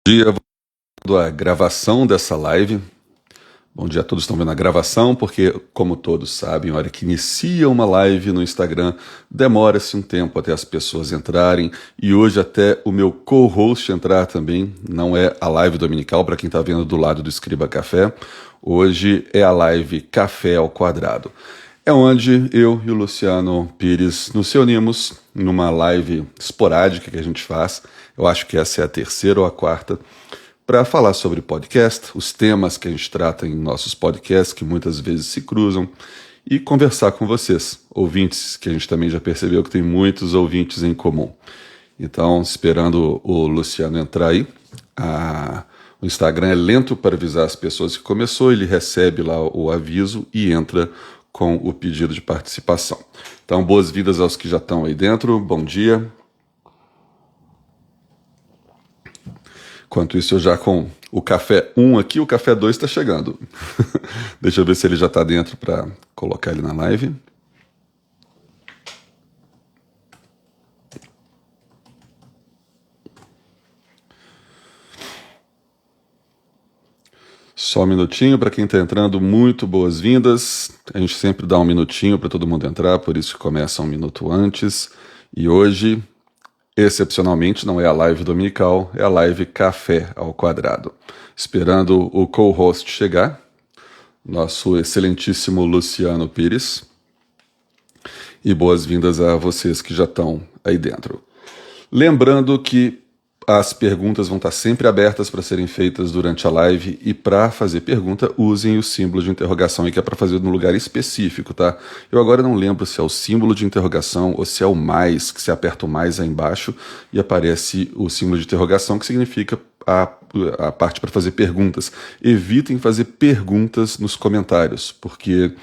Dia, vendo a gravação dessa live. Bom dia a todos que estão vendo a gravação, porque, como todos sabem, a hora que inicia uma live no Instagram, demora-se um tempo até as pessoas entrarem, e hoje até o meu co-host entrar também. Não é a live dominical, para quem está vendo do lado do Escriba Café. Hoje é a live Café ao Quadrado. É onde eu e o Luciano Pires nos reunimos numa live esporádica que a gente faz. Eu acho que essa é a terceira ou a quarta, para falar sobre podcast, os temas que a gente trata em nossos podcasts, que muitas vezes se cruzam, e conversar com vocês, ouvintes, que a gente também já percebeu que tem muitos ouvintes em comum. Então, esperando o Luciano entrar aí, o Instagram é lento para avisar as pessoas que começou, ele recebe lá o aviso e entra com o pedido de participação. Então, boas-vindas aos que já estão aí dentro, bom dia. Enquanto isso, eu já com o café 1 aqui, o café 2 está chegando. Deixa eu ver se ele já está dentro para colocar ele na live. Só um minutinho para quem está entrando, muito boas-vindas. A gente sempre dá um minutinho para todo mundo entrar, por isso que começa um minuto antes. E hoje, excepcionalmente, não é a live dominical, é a live Café ao Quadrado. Esperando o co-host chegar, nosso excelentíssimo Luciano Pires. E boas-vindas a vocês que já estão aí dentro. Lembrando que as perguntas vão estar sempre abertas para serem feitas durante a live, e para fazer pergunta, usem o símbolo de interrogação, e que é para fazer num lugar específico, tá? Eu agora não lembro se é o símbolo de interrogação ou se é o mais, que se aperta o mais aí embaixo e aparece o símbolo de interrogação, que significa a parte para fazer perguntas. Evitem fazer perguntas nos comentários, porque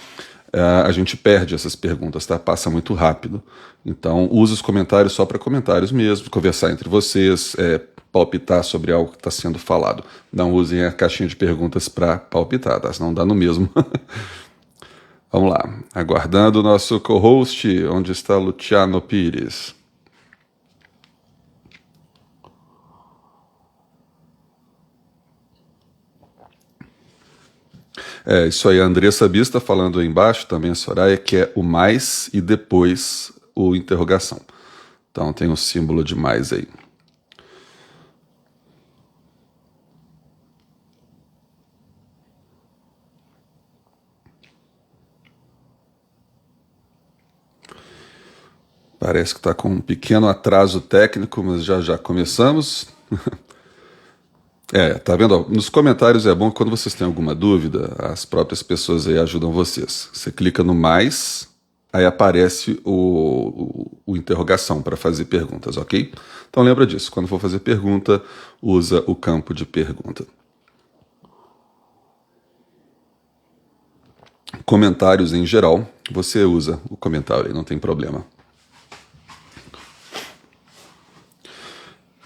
a gente perde essas perguntas, tá? Passa muito rápido. Então, use os comentários só para comentários mesmo, conversar entre vocês, palpitar sobre algo que está sendo falado. Não usem a caixinha de perguntas para palpitar, tá? Senão dá no mesmo. Vamos lá. Aguardando o nosso co-host, onde está Luciano Pires. É, isso aí, a Andressa Bista falando aí embaixo, também a Soraya, que é o mais e depois o interrogação. Então tem o símbolo de mais aí. Parece que está com um pequeno atraso técnico, mas já começamos. Tá vendo? Ó, nos comentários é bom que quando vocês têm alguma dúvida, as próprias pessoas aí ajudam vocês. Você clica no mais, aí aparece o interrogação para fazer perguntas, ok? Então lembra disso, quando for fazer pergunta, usa o campo de pergunta. Comentários em geral, você usa o comentário aí, não tem problema.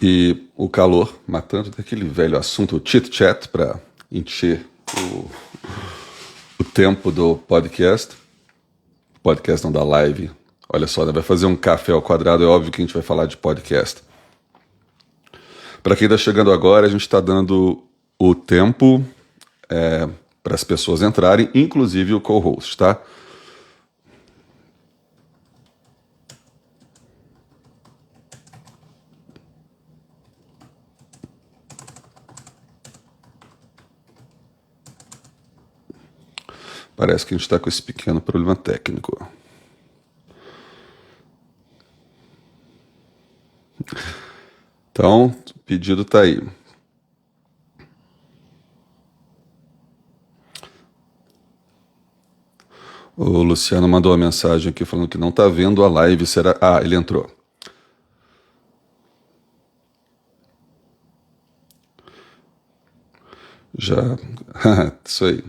E o calor matando daquele velho assunto, o chit-chat, para encher o tempo do podcast. Podcast não da live. Olha só, vai fazer um café ao quadrado, é óbvio que a gente vai falar de podcast. Para quem está chegando agora, a gente está dando o tempo para as pessoas entrarem, inclusive o co-host, tá? Parece que a gente está com esse pequeno problema técnico. Então, o pedido está aí. O Luciano mandou uma mensagem aqui falando que não está vendo a live. Será? Ah, ele entrou. Já. Isso aí.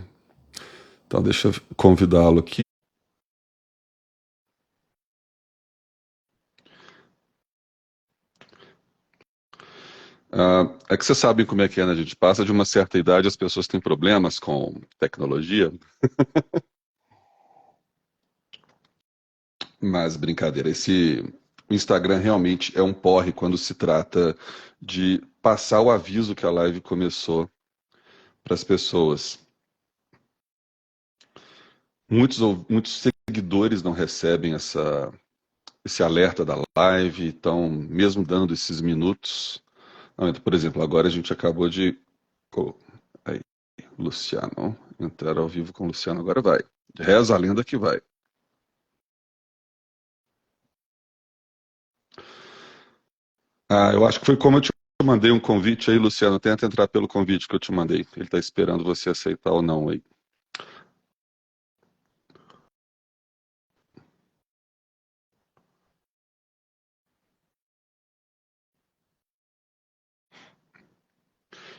Então, deixa eu convidá-lo aqui. É que você sabe como é que é, né? A gente passa de uma certa idade, as pessoas têm problemas com tecnologia. Mas brincadeira, O Instagram realmente é um porre quando se trata de passar o aviso que a live começou para as pessoas. Muitos seguidores não recebem esse alerta da live, então, mesmo dando esses minutos. Não, por exemplo, agora a gente acabou de. Aí, Luciano, entrar ao vivo com o Luciano, agora vai. Reza a lenda que vai. Eu acho que foi como eu te mandei um convite aí, Luciano. Tenta entrar pelo convite que eu te mandei. Ele está esperando você aceitar ou não aí.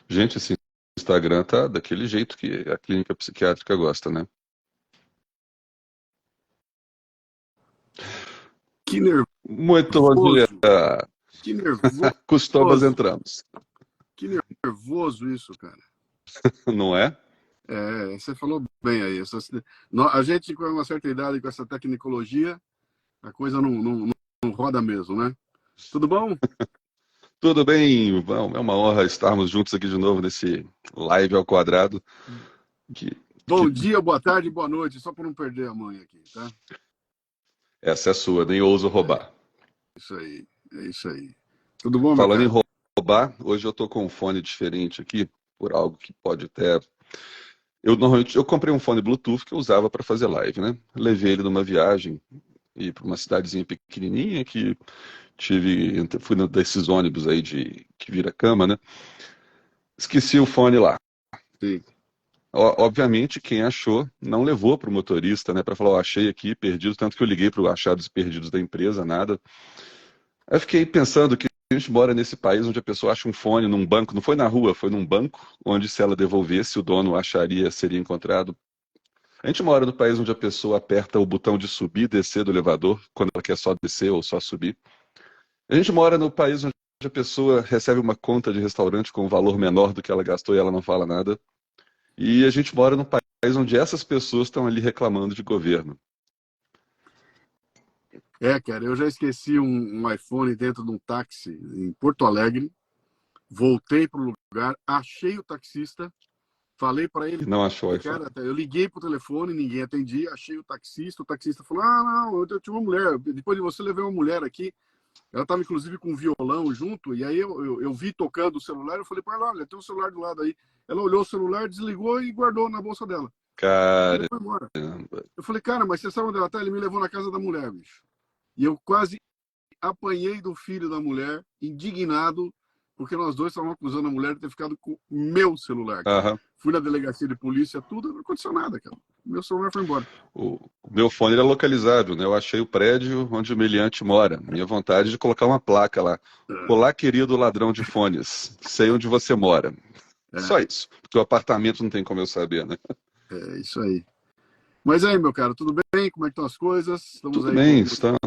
Gente, esse Instagram tá daquele jeito que a clínica psiquiátrica gosta, né? Que Muito bom dia. nervoso, que nervoso, Custóbas entramos. que nervoso isso, cara. Não é? Você falou bem aí. A gente, com uma certa idade, com essa tecnologia, a coisa não roda mesmo, né? Tudo bom? Tudo bem? Bom, é uma honra estarmos juntos aqui de novo nesse live ao quadrado. Que, Bom que dia, boa tarde, boa noite, só para não perder a mãe aqui, tá? essa é sua, nem ouso roubar. Isso aí, é isso aí. Tudo bom, meu Falando em cara? roubar, hoje eu tô com um fone diferente aqui, por algo que pode até. Eu comprei um fone Bluetooth que eu usava para fazer live, né? Levei ele numa viagem e para uma cidadezinha pequenininha que fui desses ônibus aí de que vira cama, né? Esqueci o fone lá. Sim. Obviamente, quem achou não levou para o motorista, né? Para falar, ó, achei aqui, perdido, tanto que eu liguei para o achados perdidos da empresa, nada. Aí eu fiquei pensando que a gente mora nesse país onde a pessoa acha um fone num banco, não foi na rua, foi num banco, onde se ela devolvesse, o dono acharia, seria encontrado. A gente mora no país onde a pessoa aperta o botão de subir e descer do elevador, quando ela quer só descer ou só subir. A gente mora no país onde a pessoa recebe uma conta de restaurante com um valor menor do que ela gastou e ela não fala nada. E a gente mora num país onde essas pessoas estão ali reclamando de governo. Cara, eu já esqueci um iPhone dentro de um táxi em Porto Alegre, voltei pro lugar, achei o taxista, falei para ele, E não achou iPhone. cara, eu liguei pro telefone, ninguém atendia, achei o taxista falou, não, eu tinha uma mulher, depois de você levei uma mulher aqui, ela estava inclusive com um violão junto, e aí eu vi tocando o celular, eu falei para ela, olha, tem um celular do lado aí. Ela olhou o celular, desligou e guardou na bolsa dela. E ele Caramba. foi embora. Eu falei, cara, mas você sabe onde ela tá? Ele me levou na casa da mulher, bicho. E eu quase apanhei do filho da mulher, indignado, porque nós dois estávamos acusando a mulher de ter ficado com o meu celular, cara. Aham. Fui na delegacia de polícia, tudo, não aconteceu nada, cara. Meu celular foi embora. O meu fone era localizável, né? Eu achei o prédio onde o meliante mora. Minha vontade de colocar uma placa lá. Olá, querido ladrão de fones. Sei onde você mora. É, Só isso. Porque o apartamento não tem como eu saber, né? é isso aí. Mas aí, meu cara, tudo bem? Como é que estão as coisas? Estamos Tudo aí com bem, o estamos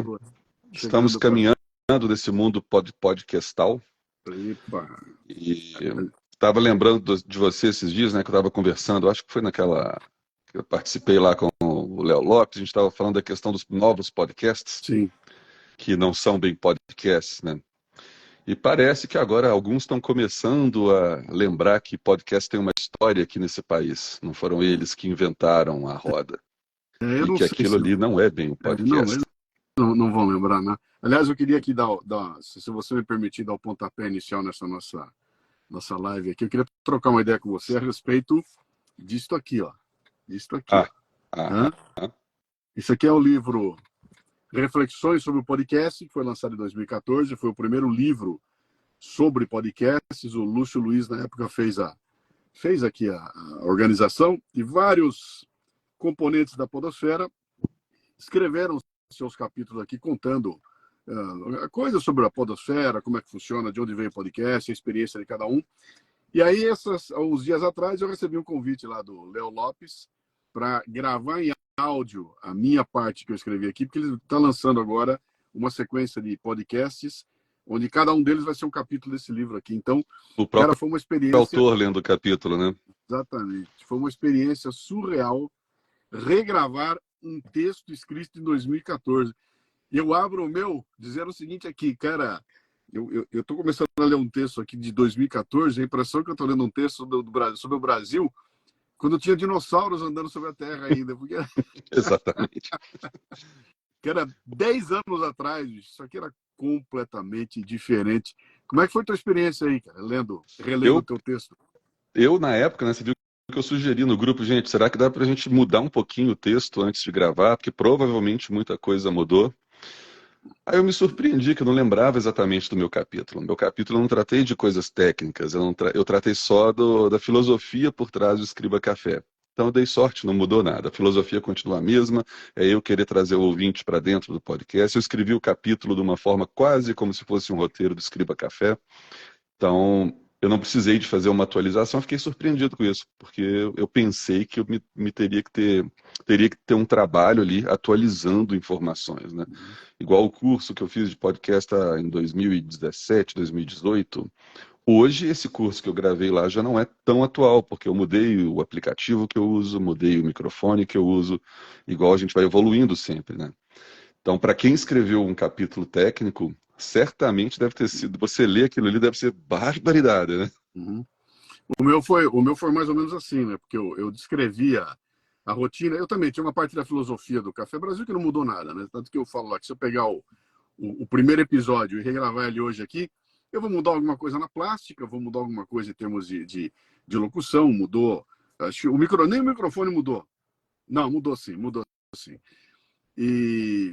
chegando para. caminhando nesse mundo podcastal. Epa. E estava lembrando de você esses dias, né? Que eu estava conversando, acho que foi naquela. Que eu participei lá com o Léo Lopes, a gente estava falando da questão dos novos podcasts, Sim. que não são bem podcasts, né? E parece que agora alguns estão começando a lembrar que podcast tem uma história aqui nesse país. Não foram eles que inventaram a roda. Eu E não que sei aquilo se. ali não é bem um Não, podcast. eles não vão lembrar, né? Aliás, eu queria aqui se você me permitir dar o pontapé inicial nessa nossa live aqui, eu queria trocar uma ideia com você a respeito disto aqui, ó. Disto aqui, ó. Ah, ah, Hã? ah. Isso aqui é o livro Reflexões sobre o Podcast, que foi lançado em 2014, foi o primeiro livro sobre podcasts. O Lúcio Luiz, na época, fez aqui a organização, e vários componentes da podosfera escreveram seus capítulos aqui contando coisas sobre a podosfera, como é que funciona, de onde veio o podcast, a experiência de cada um. E aí, uns dias atrás, eu recebi um convite lá do Léo Lopes para gravar em áudio a minha parte que eu escrevi aqui, porque ele está lançando agora uma sequência de podcasts, onde cada um deles vai ser um capítulo desse livro aqui. Então, O cara, próprio foi uma experiência. autor lendo o capítulo, né? Exatamente. Foi uma experiência surreal regravar um texto escrito em 2014. Eu abro o meu dizendo o seguinte aqui, cara, eu tô começando a ler um texto aqui de 2014, a impressão que eu tô lendo um texto do Brasil, sobre o Brasil, quando tinha dinossauros andando sobre a Terra ainda, porque Exatamente. que era 10 anos atrás, isso aqui era completamente diferente. Como é que foi a tua experiência aí, cara, relendo o Eu, teu texto? eu na época, né, você viu que eu sugeri no grupo, gente, será que dá pra gente mudar um pouquinho o texto antes de gravar? Porque provavelmente muita coisa mudou. Aí eu me surpreendi que eu não lembrava exatamente do meu capítulo. No meu capítulo eu não tratei de coisas técnicas, eu tratei só da filosofia por trás do Escriba Café. Então eu dei sorte, não mudou nada. A filosofia continua a mesma, é eu querer trazer o ouvinte para dentro do podcast. Eu escrevi o capítulo de uma forma quase como se fosse um roteiro do Escriba Café. Então, eu não precisei de fazer uma atualização, fiquei surpreendido com isso, porque eu pensei que me teria que ter um trabalho ali atualizando informações, né? Igual o curso que eu fiz de podcast em 2017, 2018. Hoje, esse curso que eu gravei lá já não é tão atual, porque eu mudei o aplicativo que eu uso, mudei o microfone que eu uso, igual a gente vai evoluindo sempre, né? Então, para quem escreveu um capítulo técnico, certamente deve ter sido. Você lê aquilo ali, deve ser barbaridade, né? Uhum. O meu foi mais ou menos assim, né? Porque eu descrevia a rotina. Eu também tinha uma parte da filosofia do Café Brasil que não mudou nada, né? Tanto que eu falo lá que se eu pegar o primeiro episódio e regravar ele hoje aqui, eu vou mudar alguma coisa na plástica, vou mudar alguma coisa em termos de locução, mudou. Acho que nem o microfone mudou. Não, mudou sim, mudou sim.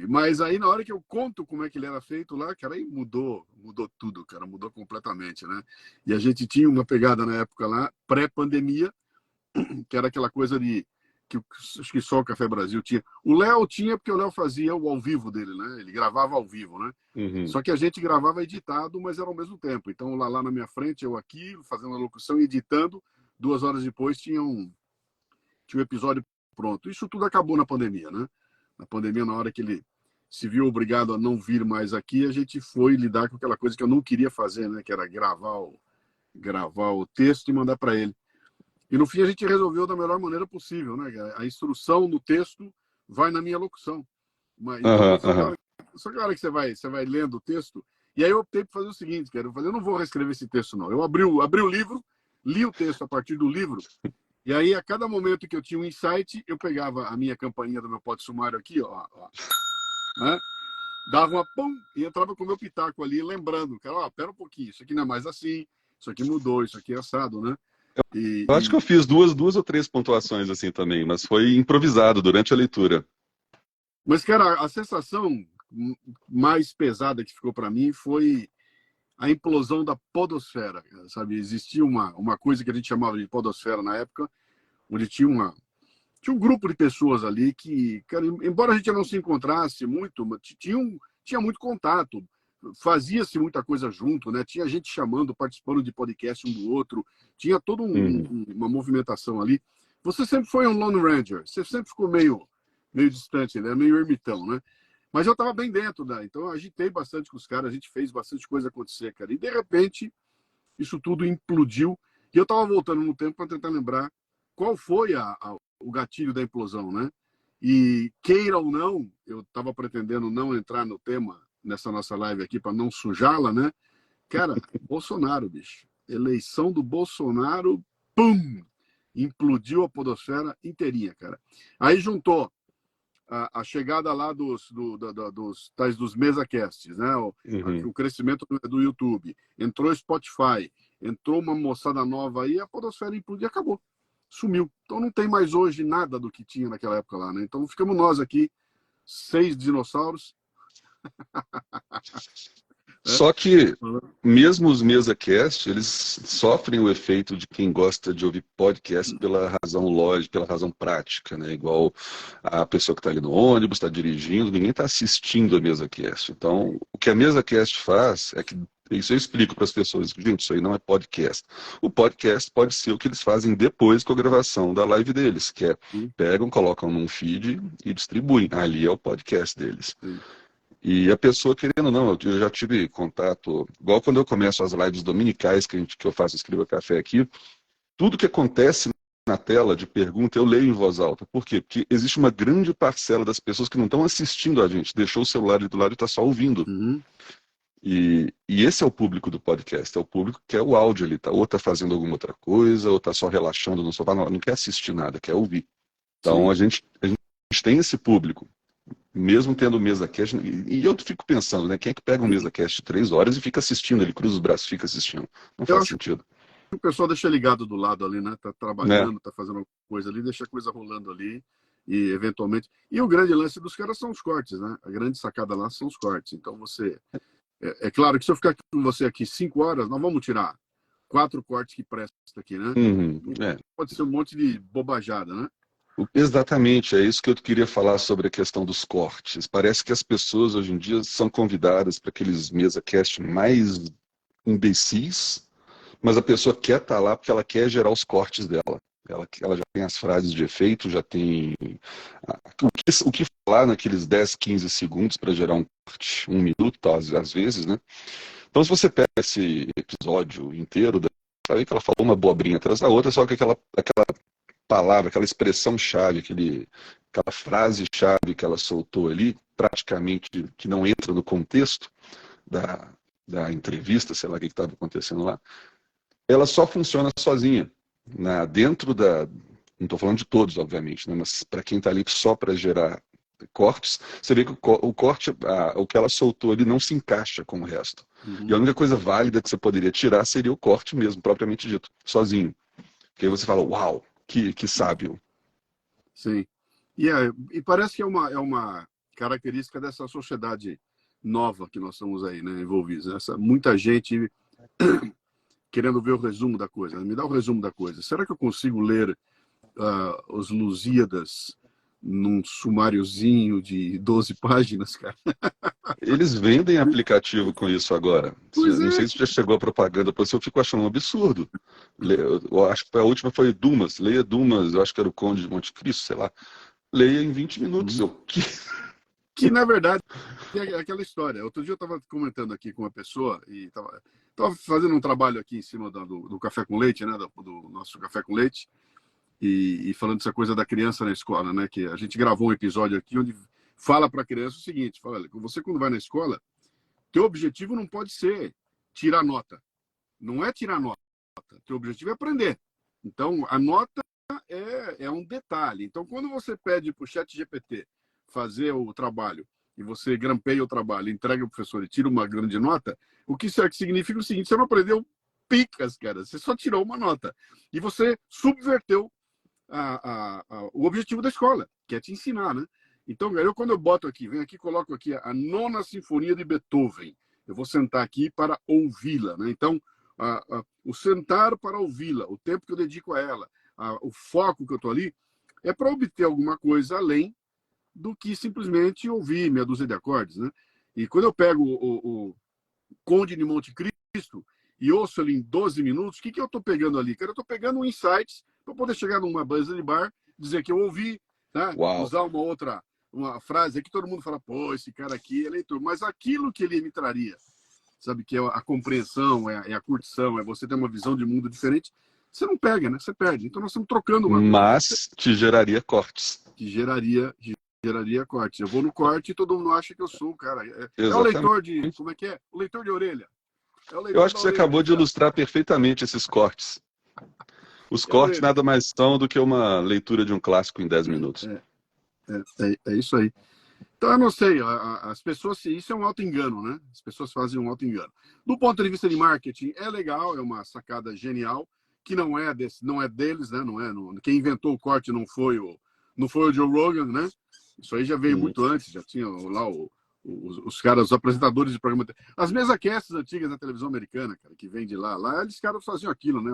Mas aí na hora que eu conto como é que ele era feito lá, cara, aí mudou tudo, cara, mudou completamente, né? E a gente tinha uma pegada na época lá, pré-pandemia, que era aquela coisa que acho que só o Café Brasil tinha. O Léo tinha porque o Léo fazia o ao vivo dele, né? Ele gravava ao vivo, né? Uhum. Só que a gente gravava editado, mas era ao mesmo tempo. Então lá na minha frente, eu aqui fazendo a locução e editando, 2 horas depois tinha um episódio pronto. Isso tudo acabou na pandemia, né? Na pandemia, na hora que ele se viu obrigado a não vir mais aqui, a gente foi lidar com aquela coisa que eu não queria fazer, né? Que era gravar o texto e mandar para ele. E no fim a gente resolveu da melhor maneira possível, né? A instrução no texto vai na minha locução. Então, Aham, aham. só que a hora que você vai lendo o texto, e aí eu optei por fazer o seguinte, cara, eu não vou reescrever esse texto, não. Eu abri o livro, li o texto a partir do livro, e aí a cada momento que eu tinha um insight, eu pegava a minha campainha do meu pote sumário aqui, ó, né? Dava uma pum e entrava com o meu pitaco ali, lembrando, cara, ó, pera um pouquinho, isso aqui não é mais assim, isso aqui mudou, isso aqui é assado, né? Eu acho que E, eu fiz duas ou três pontuações assim também, mas foi improvisado durante a leitura. mas, cara, a sensação mais pesada que ficou para mim foi a implosão da podosfera, sabe? Existia uma coisa que a gente chamava de podosfera na época, onde tinha um grupo de pessoas ali que, cara, embora a gente não se encontrasse muito, tinha muito contato, fazia-se muita coisa junto, né? Tinha gente chamando, participando de podcast um do outro, tinha toda Uhum. uma movimentação ali. Você sempre foi um Lone Ranger, você sempre ficou meio distante, né? Meio ermitão, né? Mas eu estava bem dentro, né? Então eu agitei bastante com os caras, a gente fez bastante coisa acontecer, cara. E de repente, isso tudo implodiu. E eu estava voltando no tempo para tentar lembrar qual foi o gatilho da implosão, né? E queira ou não, eu estava pretendendo não entrar no tema nessa nossa live aqui para não sujá-la, né? Cara, Bolsonaro, bicho. Eleição do Bolsonaro, pum! Implodiu a podosfera inteirinha, cara. Aí juntou a chegada lá dos tais dos mesacasts, né? Uhum. O crescimento do YouTube, entrou Spotify, entrou uma moçada nova aí, a podosfera implodiu e acabou. Sumiu. Então não tem mais hoje nada do que tinha naquela época lá, né? Então ficamos nós aqui, 6 dinossauros, né? Só que mesmo os MesaCast, eles sofrem o efeito de quem gosta de ouvir podcast pela razão lógica, pela razão prática, né? Igual a pessoa que está ali no ônibus, está dirigindo, ninguém está assistindo a MesaCast. Então, o que a MesaCast faz é que isso eu explico para as pessoas, gente, isso aí não é podcast. O podcast pode ser o que eles fazem depois com a gravação da live deles, que é Sim, pegam, colocam num feed e distribuem. Ali é o podcast deles. sim. E a pessoa, querendo ou não, eu já tive contato, igual quando eu começo as lives dominicais que eu faço Escriba Café aqui, tudo que acontece na tela de pergunta, eu leio em voz alta. Por quê? Porque existe uma grande parcela das pessoas que não estão assistindo a gente, deixou o celular ali do lado e está só ouvindo. Uhum. E esse é o público do podcast, é o público que quer o áudio ali, tá? Ou está fazendo alguma outra coisa, ou está só relaxando no sofá, não quer assistir nada, quer ouvir. Então Sim. a gente tem esse público, mesmo tendo mesa cast, e eu fico pensando, né? Quem é que pega um mesa cast de 3 horas e fica assistindo, ele cruza os braços e fica assistindo? Não Eu faz acho sentido. que o pessoal deixa ligado do lado ali, né? Tá Né? trabalhando, tá fazendo alguma coisa ali, deixa a coisa rolando ali e eventualmente. E o grande lance dos caras são os cortes, né? A grande sacada lá são os cortes. Então você. É claro que se eu ficar com você aqui 5 horas, nós vamos tirar 4 cortes que prestam aqui, né? Uhum, Pode ser um monte de bobajada, né? Exatamente, é isso que eu queria falar sobre a questão dos cortes. Parece que as pessoas hoje em dia são convidadas para aqueles mesa cast mais imbecis, mas a pessoa quer estar lá porque ela quer gerar os cortes dela. Ela já tem as frases de efeito, já tem o que falar naqueles 10, 15 segundos para gerar um corte, 1 minuto, tá, às vezes, né? Então, se você pega esse episódio inteiro, vai ver que ela falou uma abobrinha atrás da outra, só que aquela palavra, aquela expressão-chave, aquela frase-chave que ela soltou ali, praticamente que não entra no contexto da entrevista, sei lá o que estava acontecendo lá, ela só funciona sozinha. Dentro da. Não estou falando de todos, obviamente, né, mas para quem está ali só para gerar cortes, você vê que o corte, o que ela soltou ali não se encaixa com o resto. E a Uhum. única coisa válida que você poderia tirar seria o corte mesmo, propriamente dito, sozinho. Porque aí você fala, uau, que sábio. Sim. E parece que é uma característica dessa sociedade nova que nós estamos aí, né, envolvidos. Muita gente querendo ver o resumo da coisa. Me dá o resumo da coisa. Será que eu consigo ler os Lusíadas num sumáriozinho de 12 páginas, cara? Eles vendem aplicativo com isso agora. Pois Não é. sei se já chegou a propaganda, pois eu fico achando um absurdo. Eu acho que a última foi Dumas. Leia Dumas, eu acho que era o Conde de Monte Cristo, sei lá. Leia em 20 minutos. Que, na verdade, é aquela história. Outro dia eu estava comentando aqui com uma pessoa e estava fazendo um trabalho aqui em cima do café com leite, né? Do nosso café com leite. E falando dessa coisa da criança na escola, né? Que a gente gravou um episódio aqui onde fala para a criança o seguinte: fala, olha, você quando vai na escola, teu objetivo não pode ser tirar nota. Não é tirar nota. Teu objetivo é aprender. Então, a nota é um detalhe. Então, quando você pede para o chat GPT fazer o trabalho e você grampeia o trabalho, entrega ao professor e tira uma grande nota, o que isso significa o seguinte: você não aprendeu picas, cara. Você só tirou uma nota. E você subverteu o objetivo da escola, que é te ensinar, né? Então, quando eu boto aqui, venho aqui, coloco aqui a Nona Sinfonia de Beethoven. Eu vou sentar aqui para ouvi-la, né? Então, o sentar para ouvi-la, o tempo que eu dedico a ela, o foco que eu estou ali, é para obter alguma coisa além do que simplesmente ouvir meia dúzia de acordes, né? E quando eu pego o Conde de Monte Cristo e ouço ele em 12 minutos, o que eu estou pegando ali? Cara, eu estou pegando um insights para poder chegar numa banza de bar, dizer que eu ouvi, né? Uau. Usar uma frase que todo mundo fala, pô, esse cara aqui é leitor, mas aquilo que ele me traria, sabe, que é a compreensão, é a curtição, é você ter uma visão de mundo diferente, você não pega, né? Você perde. Então nós estamos trocando uma coisa Mas te geraria cortes. que geraria cortes. Eu vou no corte e todo mundo acha que eu sou o cara. É o Exatamente. leitor de, como é que é? O leitor de orelha. É o Eu leitor acho da que você orelha, acabou de cara. ilustrar perfeitamente esses cortes. Os É a cortes orelha. nada mais são do que uma leitura de um clássico em 10 minutos. É isso aí. Então, eu não sei, as pessoas, isso é um auto-engano, né? As pessoas fazem um auto-engano. Do ponto de vista de marketing, é legal, é uma sacada genial, que não é deles, né? Quem inventou o corte não foi o Joe Rogan, né? Isso aí já veio Hum. muito antes, já tinha lá os caras, os apresentadores de programa. As mesas casts antigas da televisão americana, cara, que vem de lá. Lá eles caras faziam aquilo, né?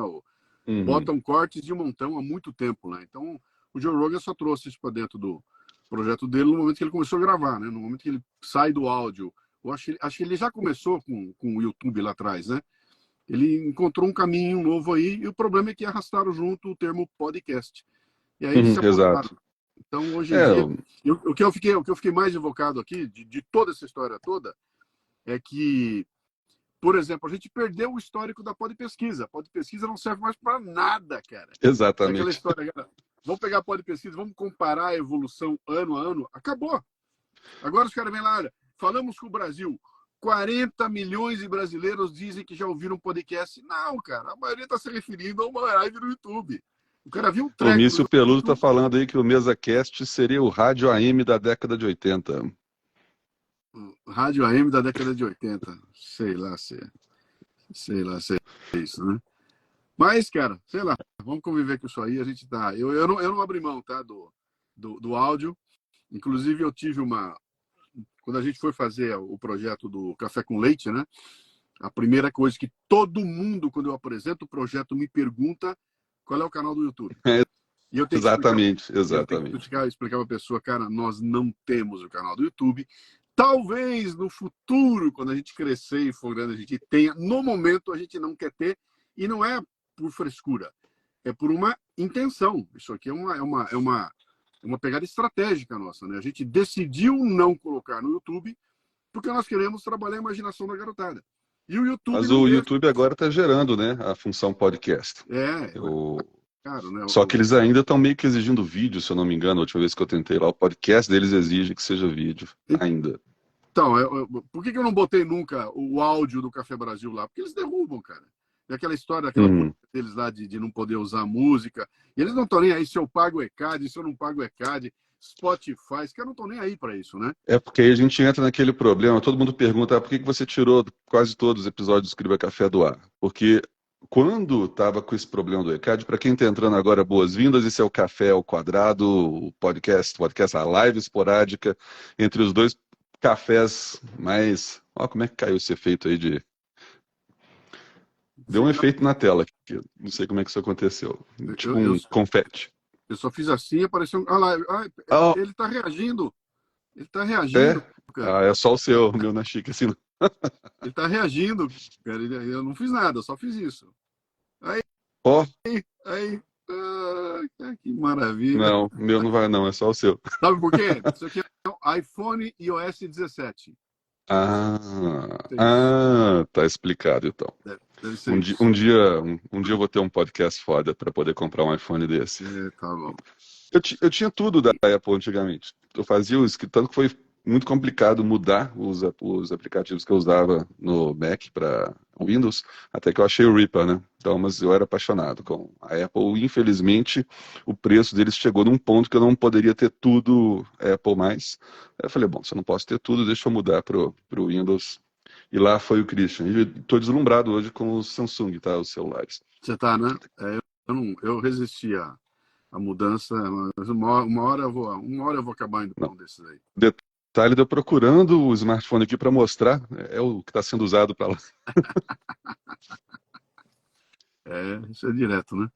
Uhum. Botam cortes de montão há muito tempo, né? Então, o Joe Rogan só trouxe isso para dentro do projeto dele no momento que ele começou a gravar, né? No momento que ele sai do áudio. Eu acho que ele já começou com o YouTube lá atrás, né? Ele encontrou um caminho novo aí e o problema é que arrastaram junto o termo podcast. E aí se Exato. apostaram. Então, hoje em É, dia, o que eu fiquei mais invocado aqui, de toda essa história toda, é que Por exemplo, a gente perdeu o histórico da Podpesquisa. A Podpesquisa não serve mais para nada, cara. É aquela Exatamente. história, cara. Vamos pegar a Podpesquisa, vamos comparar a evolução ano a ano. Acabou. Agora os caras vêm lá, olha, falamos com o Brasil. 40 milhões de brasileiros dizem que já ouviram um podcast. Não, cara, a maioria está se referindo a uma live no YouTube. O cara viu um O treco Mício no Peludo está YouTube. falando aí que o MesaCast seria o rádio AM da década de 80. Rádio AM da década de 80. Sei lá se é isso, né? Mas, cara, sei lá, vamos conviver com isso aí. A gente tá. Eu não abri mão, tá? Do áudio. Inclusive, eu tive uma. Quando a gente foi fazer o projeto do Café com Leite, né? A primeira coisa que todo mundo, quando eu apresento o projeto, me pergunta qual é o canal do YouTube. E eu tenho que Exatamente, explicar, exatamente. explicar para a pessoa, cara, nós não temos o canal do YouTube. Talvez no futuro, quando a gente crescer e for grande, a gente tenha. No momento, a gente não quer ter. E não é por frescura. É por uma intenção. Isso aqui é uma pegada estratégica nossa, né? A gente decidiu não colocar no YouTube porque nós queremos trabalhar a imaginação da garotada. E o YouTube Mas não o deixa. YouTube agora está gerando, né, a função podcast. É caro, né? Só que eles ainda estão meio que exigindo vídeo, se eu não me engano. A última vez que eu tentei lá, o podcast deles exige que seja vídeo, ainda. Então, por que eu não botei nunca o áudio do Café Brasil lá? Porque eles derrubam, cara. E aquela história, aquela política deles lá de não poder usar música. E eles não estão nem aí se eu pago o ECAD, se eu não pago o ECAD, Spotify, os caras não estão nem aí para isso, né? É porque aí a gente entra naquele problema. Todo mundo pergunta por que você tirou quase todos os episódios do Escriba Café do ar? Porque quando estava com esse problema do ECAD, para quem está entrando agora, boas-vindas. Esse é o Café ao Quadrado, o podcast, a live esporádica entre os dois cafés mais. Ó, como é que caiu esse efeito aí de. Deu um efeito na tela aqui. Não sei como é que isso aconteceu. Tipo um confete. Eu só fiz assim e apareceu. Ah lá, ele está reagindo. Ele está reagindo, cara. Ah, é só o seu, o meu na chique, assim. Ele está reagindo, cara. Eu não fiz nada, eu só fiz isso. Aí. Que maravilha. Não, o meu não vai, não, é só o seu. Sabe por quê? Isso aqui é um iPhone iOS 17. Tá explicado então. Deve ser Um dia eu vou ter um podcast foda para poder comprar um iPhone desse. Tá bom. Eu tinha tudo da Apple antigamente. Eu fazia os que tanto que foi muito complicado mudar os aplicativos que eu usava no Mac para Windows, até que eu achei o Reaper, né? Então, mas eu era apaixonado com a Apple. Infelizmente, o preço deles chegou num ponto que eu não poderia ter tudo Apple mais. Aí eu falei, bom, se eu não posso ter tudo, deixa eu mudar pro Windows. E lá foi o Christian. E estou deslumbrado hoje com os Samsung, tá? Os celulares. Você tá, né? Eu resisti à mudança, mas uma hora eu vou acabar indo para um desses aí. Detalhe, eu procurando o smartphone aqui para mostrar, é o que está sendo usado para lá. Isso é direto, né?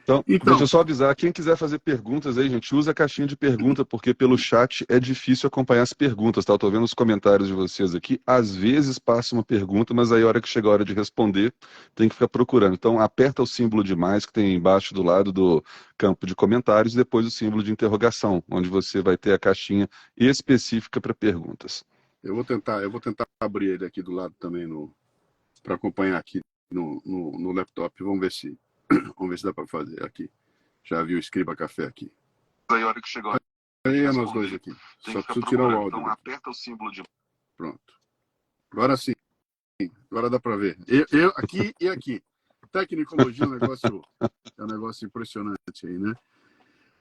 Então, deixa eu só avisar, quem quiser fazer perguntas aí, gente, usa a caixinha de pergunta, porque pelo chat é difícil acompanhar as perguntas, tá? Eu tô vendo os comentários de vocês aqui, às vezes passa uma pergunta, mas aí a hora que chega a hora de responder, tem que ficar procurando. Então, aperta o símbolo de mais que tem embaixo do lado do campo de comentários, e depois o símbolo de interrogação, onde você vai ter a caixinha específica para perguntas. Eu vou tentar abrir ele aqui do lado também para acompanhar aqui no laptop. Vamos ver se dá para fazer aqui. Já vi o Escriba Café aqui. Aí a hora que chegou. Aí é nós dois aqui. Só preciso tirar o áudio. Então aperta o símbolo de... Pronto. Agora sim. Agora dá para ver. Aqui e aqui. Tecnicologia é um negócio impressionante aí, né?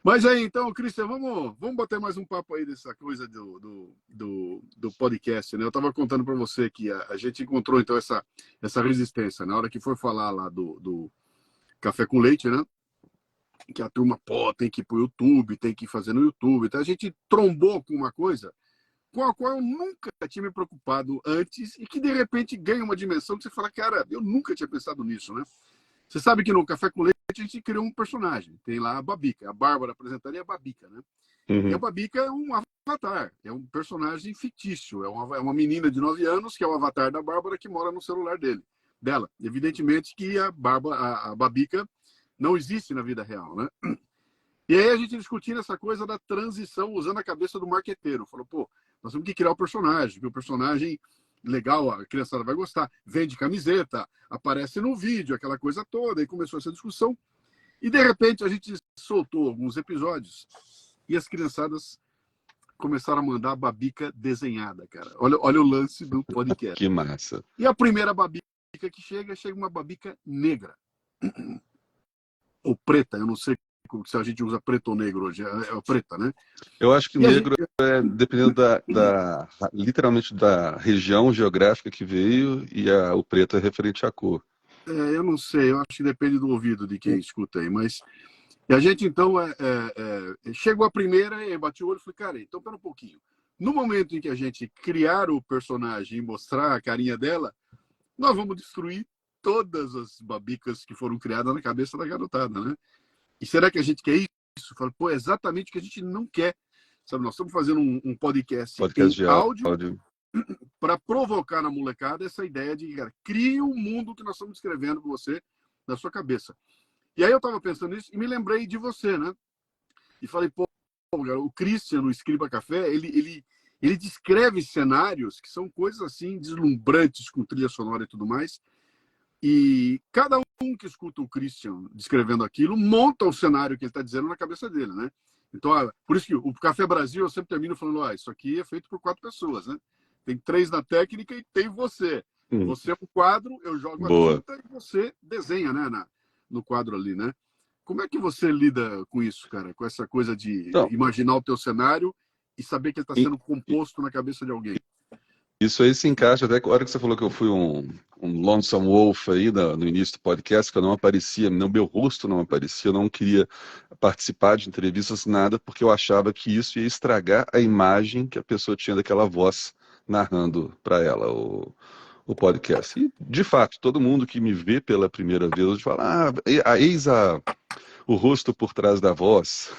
Mas aí, então, Christian, vamos bater mais um papo aí dessa coisa do podcast, né? Eu estava contando para você que a gente encontrou, então, essa resistência. Na hora que foi falar lá do Café com Leite, né? Que a turma, tem que ir pro YouTube, tem que fazer no YouTube. Então, a gente trombou com uma coisa com a qual eu nunca tinha me preocupado antes e que, de repente, ganha uma dimensão que você fala, cara, eu nunca tinha pensado nisso, né? Você sabe que no Café com Leite a gente criou um personagem. Tem lá a Babica. A Bárbara apresentaria a Babica, né? Uhum. E a Babica é um avatar. É um personagem fictício. É uma menina de 9 anos que é o avatar da Bárbara que mora no celular dela. Evidentemente que a Babica não existe na vida real, né? E aí a gente discutindo essa coisa da transição usando a cabeça do marqueteiro. Falou, nós temos que criar o personagem. Que o personagem legal, a criançada vai gostar, vende camiseta, aparece no vídeo, aquela coisa toda, e começou essa discussão. E, de repente, a gente soltou alguns episódios e as criançadas começaram a mandar babica desenhada, cara. Olha o lance do podcast. Que massa. E a primeira babica que chega uma babica negra. Ou preta, eu não sei se a gente usa preto ou negro hoje, é preta, né? Eu acho que E a negro gente- é dependendo literalmente da região geográfica que veio, e o preto é referente à cor. eu não sei, eu acho que depende do ouvido de quem escuta aí, mas... E a gente, então, chegou a primeira, e bati o olho e falei, cara, então, pera um pouquinho. No momento em que a gente criar o personagem e mostrar a carinha dela, nós vamos destruir todas as babicas que foram criadas na cabeça da garotada, né? E será que a gente quer isso? Fala, pô, é exatamente o que a gente não quer. Sabe, nós estamos fazendo um podcast Podcast em de áudio áudio. para provocar na molecada essa ideia de, cara, crie o mundo que nós estamos descrevendo com você na sua cabeça. E aí eu estava pensando nisso e me lembrei de você, né? E falei, pô, o Christian, no Escriba Café, ele descreve cenários que são coisas assim deslumbrantes com trilha sonora e tudo mais. E cada um que escuta o Christian descrevendo aquilo monta o cenário que ele está dizendo na cabeça dele, né? Então, por isso que o Café Brasil eu sempre termino falando, isso aqui é feito por 4 pessoas, né? Tem 3 na técnica e tem você. Você é um quadro, eu jogo a Boa. tinta e você desenha, né? No quadro ali, né? Como é que você lida com isso, cara? Com essa coisa de Então, imaginar o teu cenário e saber que ele está sendo composto na cabeça de alguém? isso aí se encaixa até com a hora que você falou que eu fui um lonesome wolf aí no início do podcast, que eu não aparecia, meu rosto não aparecia, eu não queria participar de entrevistas, nada, porque eu achava que isso ia estragar a imagem que a pessoa tinha daquela voz narrando para ela o podcast. E, de fato, todo mundo que me vê pela primeira vez hoje fala, eis o rosto por trás da voz.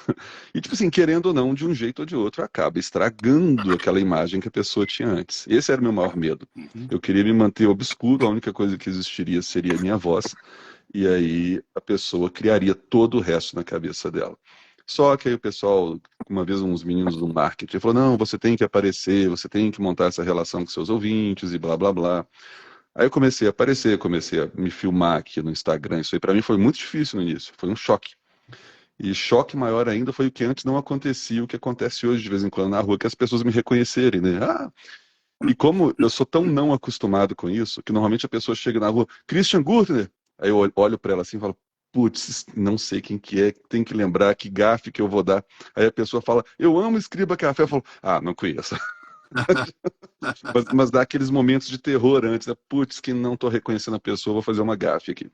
E, tipo assim, querendo ou não, de um jeito ou de outro, acaba estragando aquela imagem que a pessoa tinha antes. Esse era o meu maior medo. Eu queria me manter obscuro, a única coisa que existiria seria a minha voz, e aí a pessoa criaria todo o resto na cabeça dela. Só que aí o pessoal, uma vez uns meninos do marketing, falou, não, você tem que aparecer, você tem que montar essa relação com seus ouvintes e blá, blá, blá. Aí eu comecei a aparecer, comecei a me filmar aqui no Instagram. Isso aí para mim foi muito difícil no início, foi um choque. E choque maior ainda foi o que antes não acontecia, o que acontece hoje de vez em quando na rua, que as pessoas me reconhecerem, né? E como eu sou tão não acostumado com isso, que normalmente a pessoa chega na rua, Christian Gurtner, aí eu olho para ela assim e falo, putz, não sei quem que é, tem que lembrar que gafe que eu vou dar. Aí a pessoa fala, eu amo Escriba Café, eu falo, não conheço. Mas dá aqueles momentos de terror antes, né? Putz, que não tô reconhecendo a pessoa, vou fazer uma gafe aqui.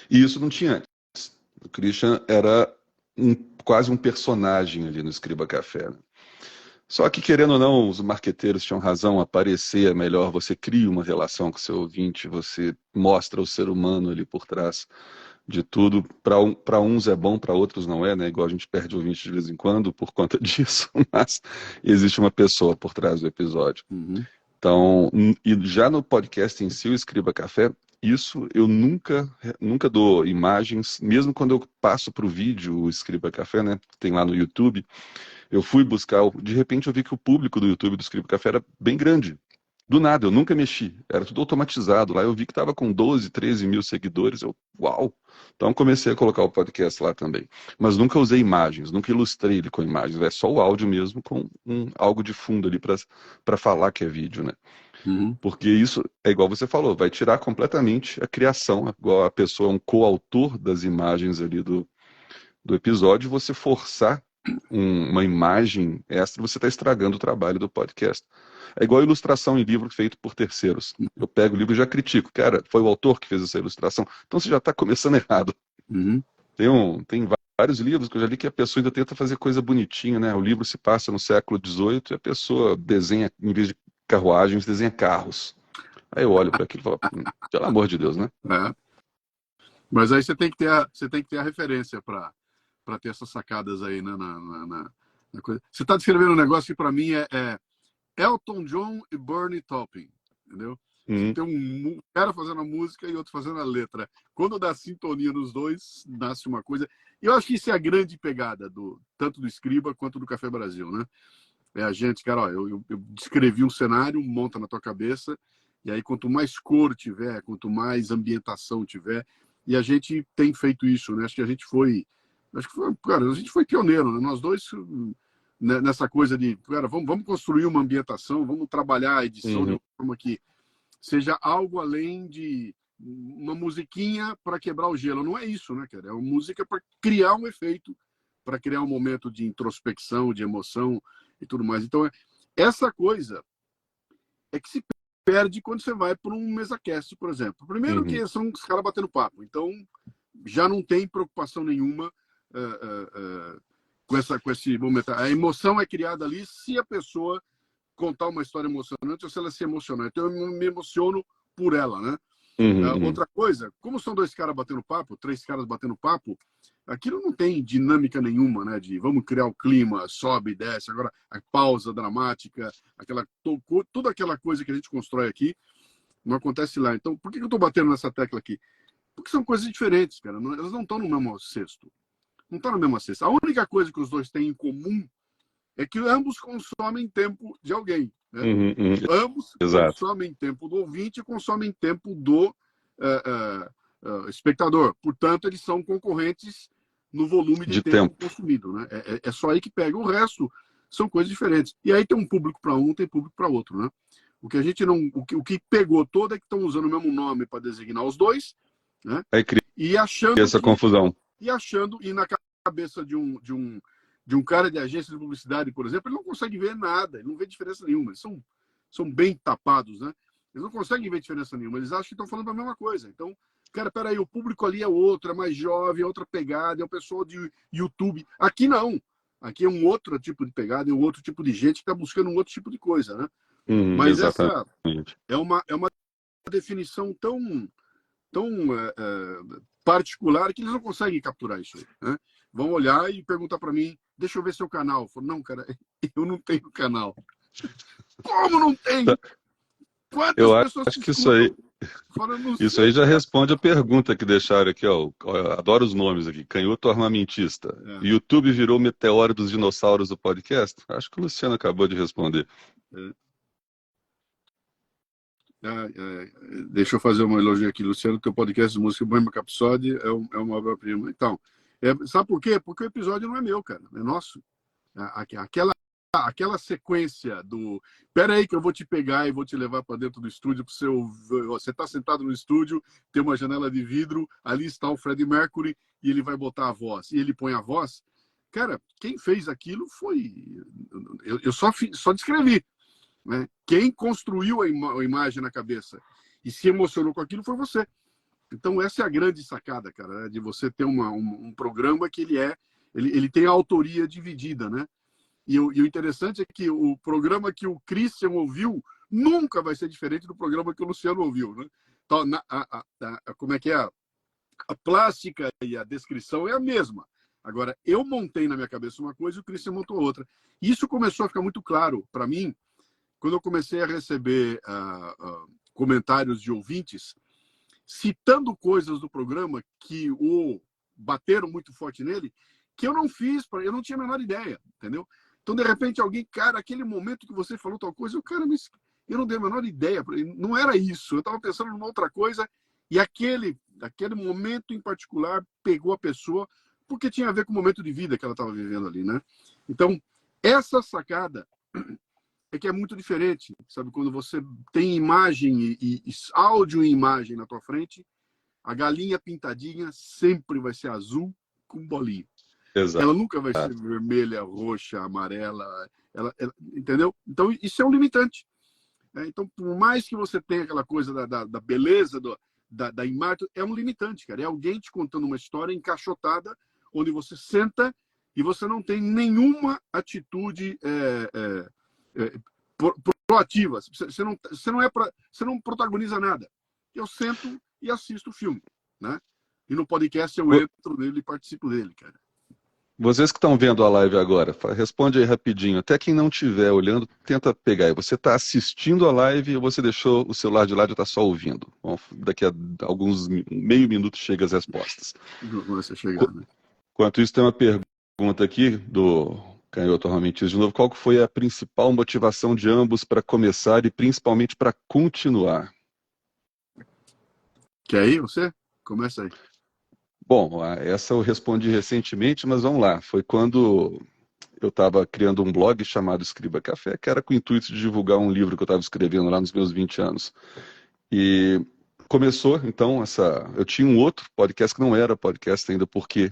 E isso não tinha antes. O Christian era quase um personagem ali no Escriba Café, né? Só que, querendo ou não, os marqueteiros tinham razão, aparecer é melhor, você cria uma relação com o seu ouvinte, você mostra o ser humano ali por trás de tudo. Para uns é bom, para outros não é, né? Igual a gente perde ouvinte de vez em quando por conta disso, mas existe uma pessoa por trás do episódio. Então, e já no podcast em si, o Escriba Café, isso eu nunca dou imagens, mesmo quando eu passo para o vídeo, o Escriba Café, né? Tem lá no YouTube. Eu fui buscar, de repente eu vi que o público do YouTube do Escriba Café era bem grande. Do nada, eu nunca mexi, era tudo automatizado lá. Eu vi que estava com 12, 13 mil seguidores. Uau! Então comecei a colocar o podcast lá também. Mas nunca usei imagens, nunca ilustrei ele com imagens. É só o áudio mesmo, com algo de fundo ali para falar que é vídeo, né? Porque isso é igual você falou, vai tirar completamente a criação. Igual a pessoa é um coautor das imagens ali do episódio, você forçar uma imagem extra, você está estragando o trabalho do podcast. É igual a ilustração em livro feito por terceiros. Eu pego o livro e já critico. Cara, foi o autor que fez essa ilustração. Então você já está começando errado. Tem vários livros que eu já li que a pessoa ainda tenta fazer coisa bonitinha, né? O livro se passa no século XVIII e a pessoa desenha, em vez de carruagens, desenha carros. Aí eu olho para aquilo e falo, pelo amor de Deus, né? Mas aí você tem que ter a referência para ter essas sacadas aí, né, na coisa. Você está descrevendo um negócio que para mim é Elton John e Bernie Taupin, entendeu? Você tem um cara fazendo a música e outro fazendo a letra. Quando dá sintonia nos dois, nasce uma coisa. E eu acho que isso é a grande pegada tanto do Escriba quanto do Café Brasil, né? É a gente, cara, ó, eu descrevi um cenário, monta na tua cabeça, e aí quanto mais cor tiver, quanto mais ambientação tiver, e a gente tem feito isso, né? Acho que cara, a gente foi pioneiro, né? Nós dois, né, nessa coisa de, cara, vamos construir uma ambientação, vamos trabalhar a edição de Uhum. uma forma que seja algo além de uma musiquinha para quebrar o gelo. Não é isso, né, cara? É uma música para criar um efeito, para criar um momento de introspecção, de emoção e tudo mais. Então, essa coisa é que se perde quando você vai para um MesaCast, por exemplo. Primeiro Uhum. que são os caras batendo papo. Então, já não tem preocupação nenhuma com esse momento. A emoção é criada ali se a pessoa contar uma história emocionante ou se ela se emocionar. Então, eu me emociono por ela, né? Uhum. Uhum. Outra coisa, como são dois caras batendo papo, três caras batendo papo, aquilo não tem dinâmica nenhuma, né? De vamos criar o clima, sobe, desce, agora a pausa dramática, toda aquela coisa que a gente constrói aqui, não acontece lá. Então, por que eu estou batendo nessa tecla aqui? Porque são coisas diferentes, cara. Elas não estão no mesmo cesto. Não estão na mesma cesta. A única coisa que os dois têm em comum é que ambos consomem tempo de alguém, né? Uhum. Uhum. Ambos Exato. consomem tempo do ouvinte e consomem tempo do espectador. Portanto, eles são concorrentes no volume de De tempo tempo. consumido, né? É só aí que pega. O resto são coisas diferentes. E aí tem um público para um, tem público para outro, né? O que a gente não, o que pegou todo é que estão usando o mesmo nome para designar os dois, né? Aí cria E achando essa confusão. e na cabeça de um cara de agência de publicidade, por exemplo, ele não consegue ver nada, ele não vê diferença nenhuma. Eles são bem tapados, né? Eles não conseguem ver diferença nenhuma. Eles acham que estão falando a mesma coisa. Então, cara, peraí, o público ali é outro, é mais jovem, é outra pegada, é o pessoal de YouTube. Aqui não. Aqui é um outro tipo de pegada, é um outro tipo de gente que está buscando um outro tipo de coisa, né? Uhum. Mas essa Exatamente. é uma definição tão particular que eles não conseguem capturar isso aí, né? Vão olhar e perguntar para mim, deixa eu ver seu canal. Eu falo, não, cara, eu não tenho canal. Como não tem? Quantas Eu pessoas te acho que isso aí, escutam? Fala, não isso aí sei, já cara. responde a pergunta que deixaram aqui, ó. Eu adoro os nomes aqui. Canhoto armamentista. YouTube virou meteoro dos dinossauros do podcast? Acho que o Luciano acabou de responder. Deixa eu fazer uma elogio aqui, Luciano. Teu podcast de música Bohemian Rhapsody é uma obra-prima. Então, sabe por quê? Porque o episódio não é meu, cara, é nosso. Aquela sequência do pera aí que eu vou te pegar e vou te levar para dentro do estúdio para você tá sentado no estúdio, tem uma janela de vidro, ali está o Freddie Mercury e ele vai botar a voz e ele põe a voz. Cara, quem fez aquilo foi eu só descrevi, né? Quem construiu a imagem na cabeça e se emocionou com aquilo foi você. Então essa é a grande sacada, cara, né? De você ter um programa que ele tem a autoria dividida, né? E o interessante é que o programa que o Christian ouviu nunca vai ser diferente do programa que o Luciano ouviu, né? Então, como é que é? A plástica e a descrição é a mesma. Agora, eu montei na minha cabeça uma coisa e o Christian montou outra. Isso começou a ficar muito claro para mim quando eu comecei a receber comentários de ouvintes citando coisas do programa que o bateram muito forte nele, que eu não fiz, eu não tinha a menor ideia, entendeu? Então, de repente, alguém, cara, aquele momento que você falou tal coisa, mas eu não dei a menor ideia, não era isso, eu estava pensando numa outra coisa, e aquele momento em particular pegou a pessoa, porque tinha a ver com o momento de vida que ela estava vivendo ali, né? Então, essa sacada é que é muito diferente, sabe? Quando você tem imagem e áudio e imagem na tua frente, a galinha pintadinha sempre vai ser azul com bolinha. Exato. Ela nunca vai ser vermelha, roxa, amarela, entendeu? Então, isso é um limitante. Né? Então, por mais que você tenha aquela coisa da beleza, da imagem, é um limitante, cara. É alguém te contando uma história encaixotada, onde você senta e você não tem nenhuma atitude proativa. Você não protagoniza nada. Eu sento e assisto o filme, né? E no podcast eu entro nele e participo dele, cara. Vocês que estão vendo a live agora, responde aí rapidinho. Até quem não estiver olhando, tenta pegar. Você está assistindo a live ou você deixou o celular de lado e está só ouvindo? Bom, daqui a alguns meio minuto chega as respostas. Começa a chegar, né? Enquanto isso, tem uma pergunta aqui do Canhoto Romentis, de novo, qual que foi a principal motivação de ambos para começar e principalmente para continuar? Quer aí você? Começa aí. Bom, essa eu respondi recentemente, mas vamos lá. Foi quando eu estava criando um blog chamado Escriba Café, que era com o intuito de divulgar um livro que eu estava escrevendo lá nos meus 20 anos. E começou, então, eu tinha um outro podcast que não era podcast ainda, porque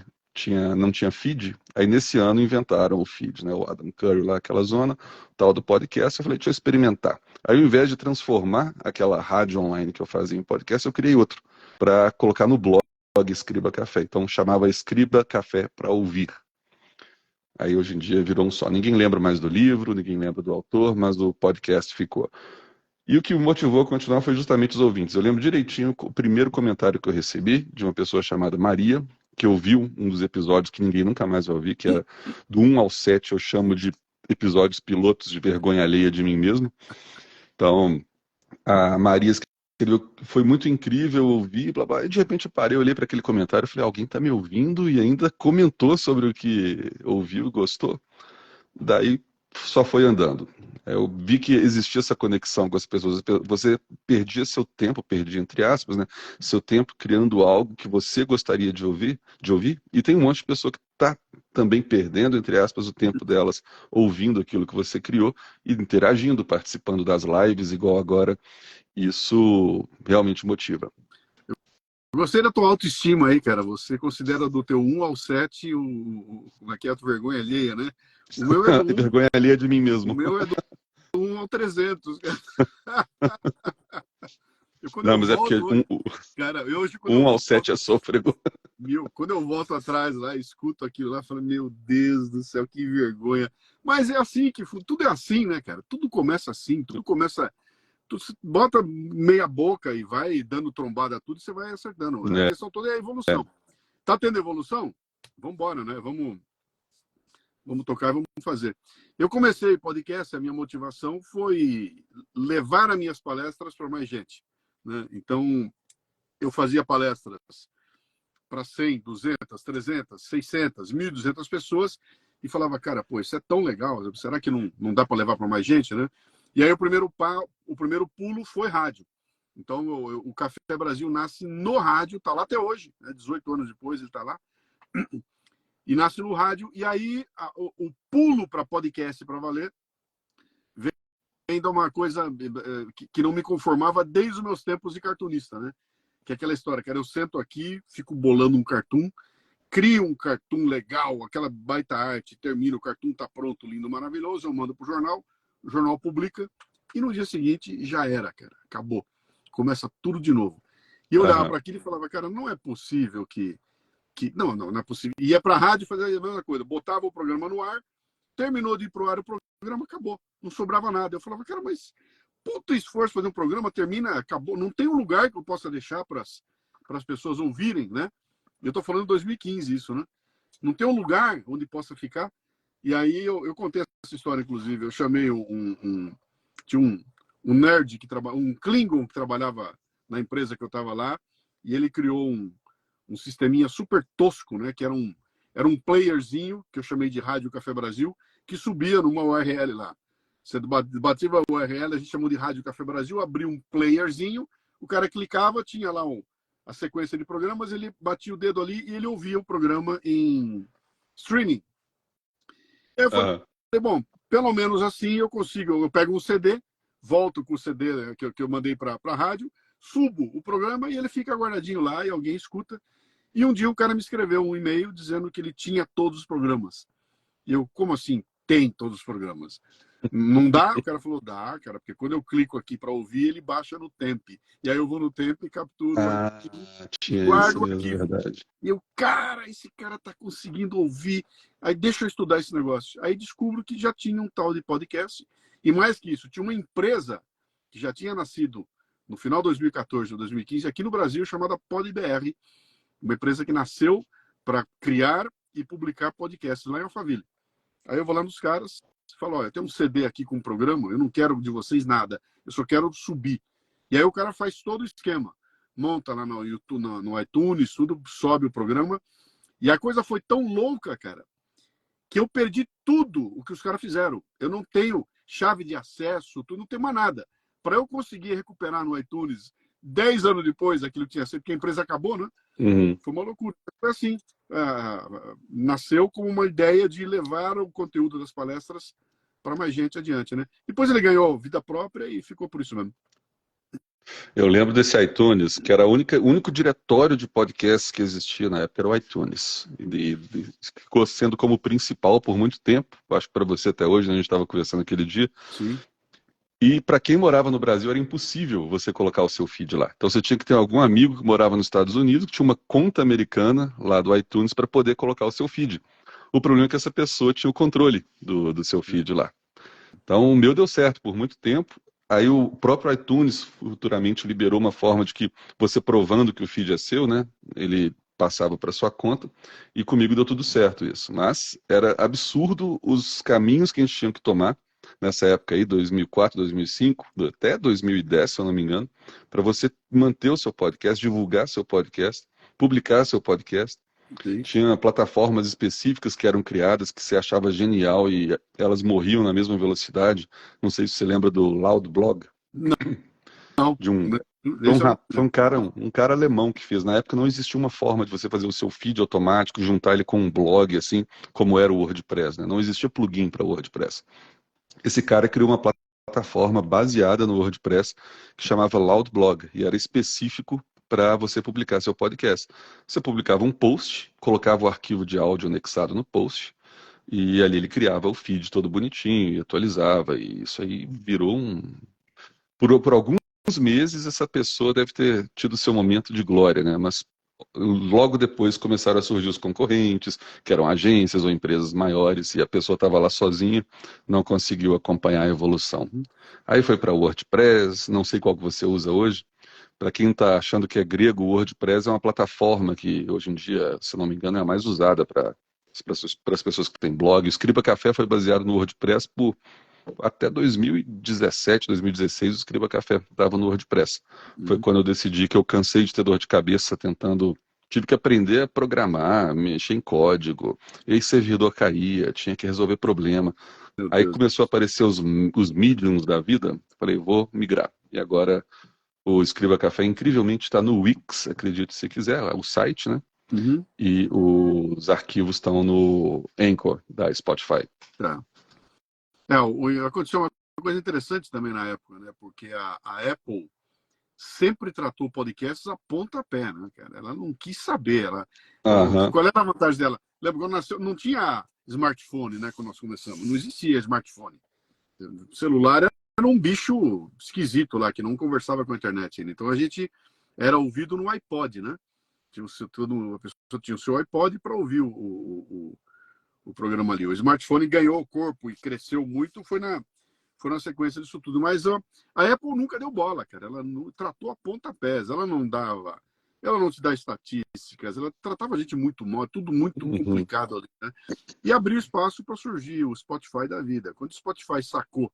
não tinha feed. Aí, nesse ano, inventaram o feed, né? O Adam Curry lá, aquela zona, tal do podcast. Eu falei, deixa eu experimentar. Aí, ao invés de transformar aquela rádio online que eu fazia em podcast, eu criei outro, para colocar no blog Escriba Café. Então, chamava Escriba Café para ouvir. Aí, hoje em dia, virou um só. Ninguém lembra mais do livro, ninguém lembra do autor, mas o podcast ficou. E o que me motivou a continuar foi justamente os ouvintes. Eu lembro direitinho o primeiro comentário que eu recebi de uma pessoa chamada Maria, que ouviu um dos episódios que ninguém nunca mais vai ouvir, que era do 1 ao 7, eu chamo de episódios pilotos de vergonha alheia de mim mesmo. Então, a Maria escreveu, foi muito incrível ouvir, blá, blá, e de repente eu parei, olhei para aquele comentário e falei, alguém está me ouvindo e ainda comentou sobre o que ouviu e gostou? Daí só foi andando. Eu vi que existia essa conexão com as pessoas. Você perdia seu tempo, perdia entre aspas, né? Seu tempo criando algo que você gostaria de ouvir, e tem um monte de pessoa que está também perdendo, entre aspas, o tempo delas ouvindo aquilo que você criou e interagindo, participando das lives, igual agora. Isso realmente motiva. Gostei da tua autoestima aí, cara. Você considera do teu 1 ao 7 como é que é a tua vergonha alheia, né? O meu é do 1, Vergonha alheia de mim o mesmo. meu é do 1 ao 300. Quando Não, eu mas é porque volto hoje, cara, hoje quando eu 1 ao volto, 7 é sôfrego. quando eu volto atrás lá, escuto aquilo lá, falo, meu Deus do céu, que vergonha. Mas é assim tudo é assim, né, cara? Tudo começa assim, tudo começa. Tu bota meia boca e vai dando trombada a tudo, você vai acertando. A É, questão toda é a evolução. Tá tendo evolução? Vamos embora, né? Vamos tocar, vamos fazer. Eu comecei podcast, a minha motivação foi levar as minhas palestras para mais gente, né? Então, eu fazia palestras para 100, 200, 300, 600, 1.200 pessoas e falava, cara, pô, isso é tão legal, será que não dá para levar para mais gente, né? E aí o primeiro pulo foi rádio. Então, o Café Brasil nasce no rádio, está lá até hoje, né? 18 anos depois ele está lá, e nasce no rádio. E aí o pulo para podcast para valer vem de uma coisa que não me conformava desde os meus tempos de cartunista, né? Que é aquela história, cara, eu sento aqui, fico bolando um cartoon, crio um cartoon legal, aquela baita arte, termina, o cartoon tá pronto, lindo, maravilhoso, eu mando pro jornal, o jornal publica, e no dia seguinte já era, cara, acabou. Começa tudo de novo. E eu olhava para aquilo e falava, cara, não é possível que não é possível. Ia para a rádio fazer a mesma coisa, botava o programa no ar, terminou de ir pro ar, o programa acabou, não sobrava nada. Eu falava, cara, mas puto esforço fazer um programa, termina, acabou, não tem um lugar que eu possa deixar para as pessoas ouvirem, né? Eu estou falando de 2015 isso, né? Não tem um lugar onde possa ficar. E aí eu contei essa história, inclusive. Eu chamei tinha um nerd que trabalha, um Klingon que trabalhava na empresa que eu estava lá, e ele criou um sisteminha super tosco, né? Que era um playerzinho que eu chamei de Rádio Café Brasil, que subia numa URL lá. Você batia a URL, a gente chamou de Rádio Café Brasil, abriu um playerzinho, o cara clicava, tinha lá a sequência de programas, ele batia o dedo ali e ele ouvia o programa em streaming. Eu falei, bom, pelo menos assim eu consigo, eu pego um CD, volto com o CD que eu mandei para a rádio, subo o programa e ele fica guardadinho lá e alguém escuta. E um dia o cara me escreveu um e-mail dizendo que ele tinha todos os programas. E eu, como assim tem todos os programas? Não dá? O cara falou, dá, cara, porque quando eu clico aqui para ouvir, ele baixa no Temp. E aí eu vou no Temp e capturo o arquivo e tinha guardo isso o mesmo, arquivo. verdade. E eu, cara, esse cara tá conseguindo ouvir. Aí deixa eu estudar esse negócio. Aí descubro que já tinha um tal de podcast. E mais que isso, tinha uma empresa que já tinha nascido no final de 2014 ou 2015 aqui no Brasil, chamada PodBR. Uma empresa que nasceu para criar e publicar podcasts lá em Alphaville. Aí eu vou lá nos caras e falo, olha, tem um CD aqui com um programa, eu não quero de vocês nada, eu só quero subir. E aí o cara faz todo o esquema. Monta lá no YouTube, no iTunes, tudo, sobe o programa. E a coisa foi tão louca, cara, que eu perdi tudo o que os caras fizeram. Eu não tenho chave de acesso, tu não tem mais nada. Para eu conseguir recuperar no iTunes 10 anos depois aquilo que tinha sido, porque a empresa acabou, né? Uhum. Foi uma loucura. Foi assim. Nasceu como uma ideia de levar o conteúdo das palestras para mais gente adiante, né? Depois ele ganhou vida própria e ficou por isso mesmo. Eu lembro desse iTunes, que era o único diretório de podcasts que existia na época, era o iTunes. E ficou sendo como principal por muito tempo. Acho que para você até hoje, né, a gente estava conversando aquele dia. Sim. E para quem morava no Brasil era impossível você colocar o seu feed lá. Então você tinha que ter algum amigo que morava nos Estados Unidos, que tinha uma conta americana lá do iTunes para poder colocar o seu feed. O problema é que essa pessoa tinha o controle do seu feed lá. Então o meu deu certo por muito tempo. Aí o próprio iTunes futuramente liberou uma forma de que você provando que o feed é seu, né? Ele passava para sua conta e comigo deu tudo certo isso. Mas era absurdo os caminhos que a gente tinha que tomar nessa época aí, 2004, 2005, até 2010, se eu não me engano, para você manter o seu podcast, divulgar seu podcast, publicar seu podcast. Sim. Tinha plataformas específicas que eram criadas que você achava genial e elas morriam na mesma velocidade. Não sei se você lembra do Loudblog, Não. de um Esse eu foi um cara alemão que fez. Na época não existia uma forma de você fazer o seu feed automático, juntar ele com um blog, assim, como era o WordPress, né? Não existia plugin para WordPress. Esse cara criou uma plataforma baseada no WordPress que chamava Loudblog e era específico para você publicar seu podcast. Você publicava um post, colocava o arquivo de áudio anexado no post e ali ele criava o feed todo bonitinho e atualizava. E isso aí virou um. Por alguns meses essa pessoa deve ter tido seu momento de glória, né? Mas logo depois começaram a surgir os concorrentes, que eram agências ou empresas maiores, e a pessoa estava lá sozinha, não conseguiu acompanhar a evolução. Aí foi para o WordPress, não sei qual que você usa hoje. Para quem está achando que é grego, o WordPress é uma plataforma que hoje em dia, se não me engano, é a mais usada para as pessoas que têm blog. O Escriba Café foi baseado no WordPress por até 2017, 2016, o Escriba Café estava no WordPress. Foi quando eu decidi que eu cansei de ter dor de cabeça tentando. Tive que aprender a programar, mexer em código, e aí servidor caía, tinha que resolver problema. Meu Aí Deus. começou a aparecer os Mediums da vida, falei, vou migrar. E agora o Escriba Café incrivelmente está no Wix, acredite se quiser, o site, né? Uhum. E os arquivos estão no Anchor da Spotify. Tá. Aconteceu uma coisa interessante também na época, né? Porque a Apple sempre tratou podcasts a pontapé, né, cara? Ela não quis saber. Aham. Qual era a vantagem dela? Lembra quando nasceu? Não tinha smartphone, né? Quando nós começamos. Não existia smartphone. O celular era um bicho esquisito lá, que não conversava com a internet ainda. Então a gente era ouvido no iPod, né? A pessoa tinha o seu iPod para ouvir o programa ali. O smartphone ganhou corpo e cresceu muito, foi na sequência disso tudo. Mas a Apple nunca deu bola, cara. Ela não, tratou a pontapés. Ela não te dá estatísticas, ela tratava a gente muito mal, tudo muito Uhum. complicado ali, né? E abriu espaço para surgir o Spotify da vida. Quando o Spotify sacou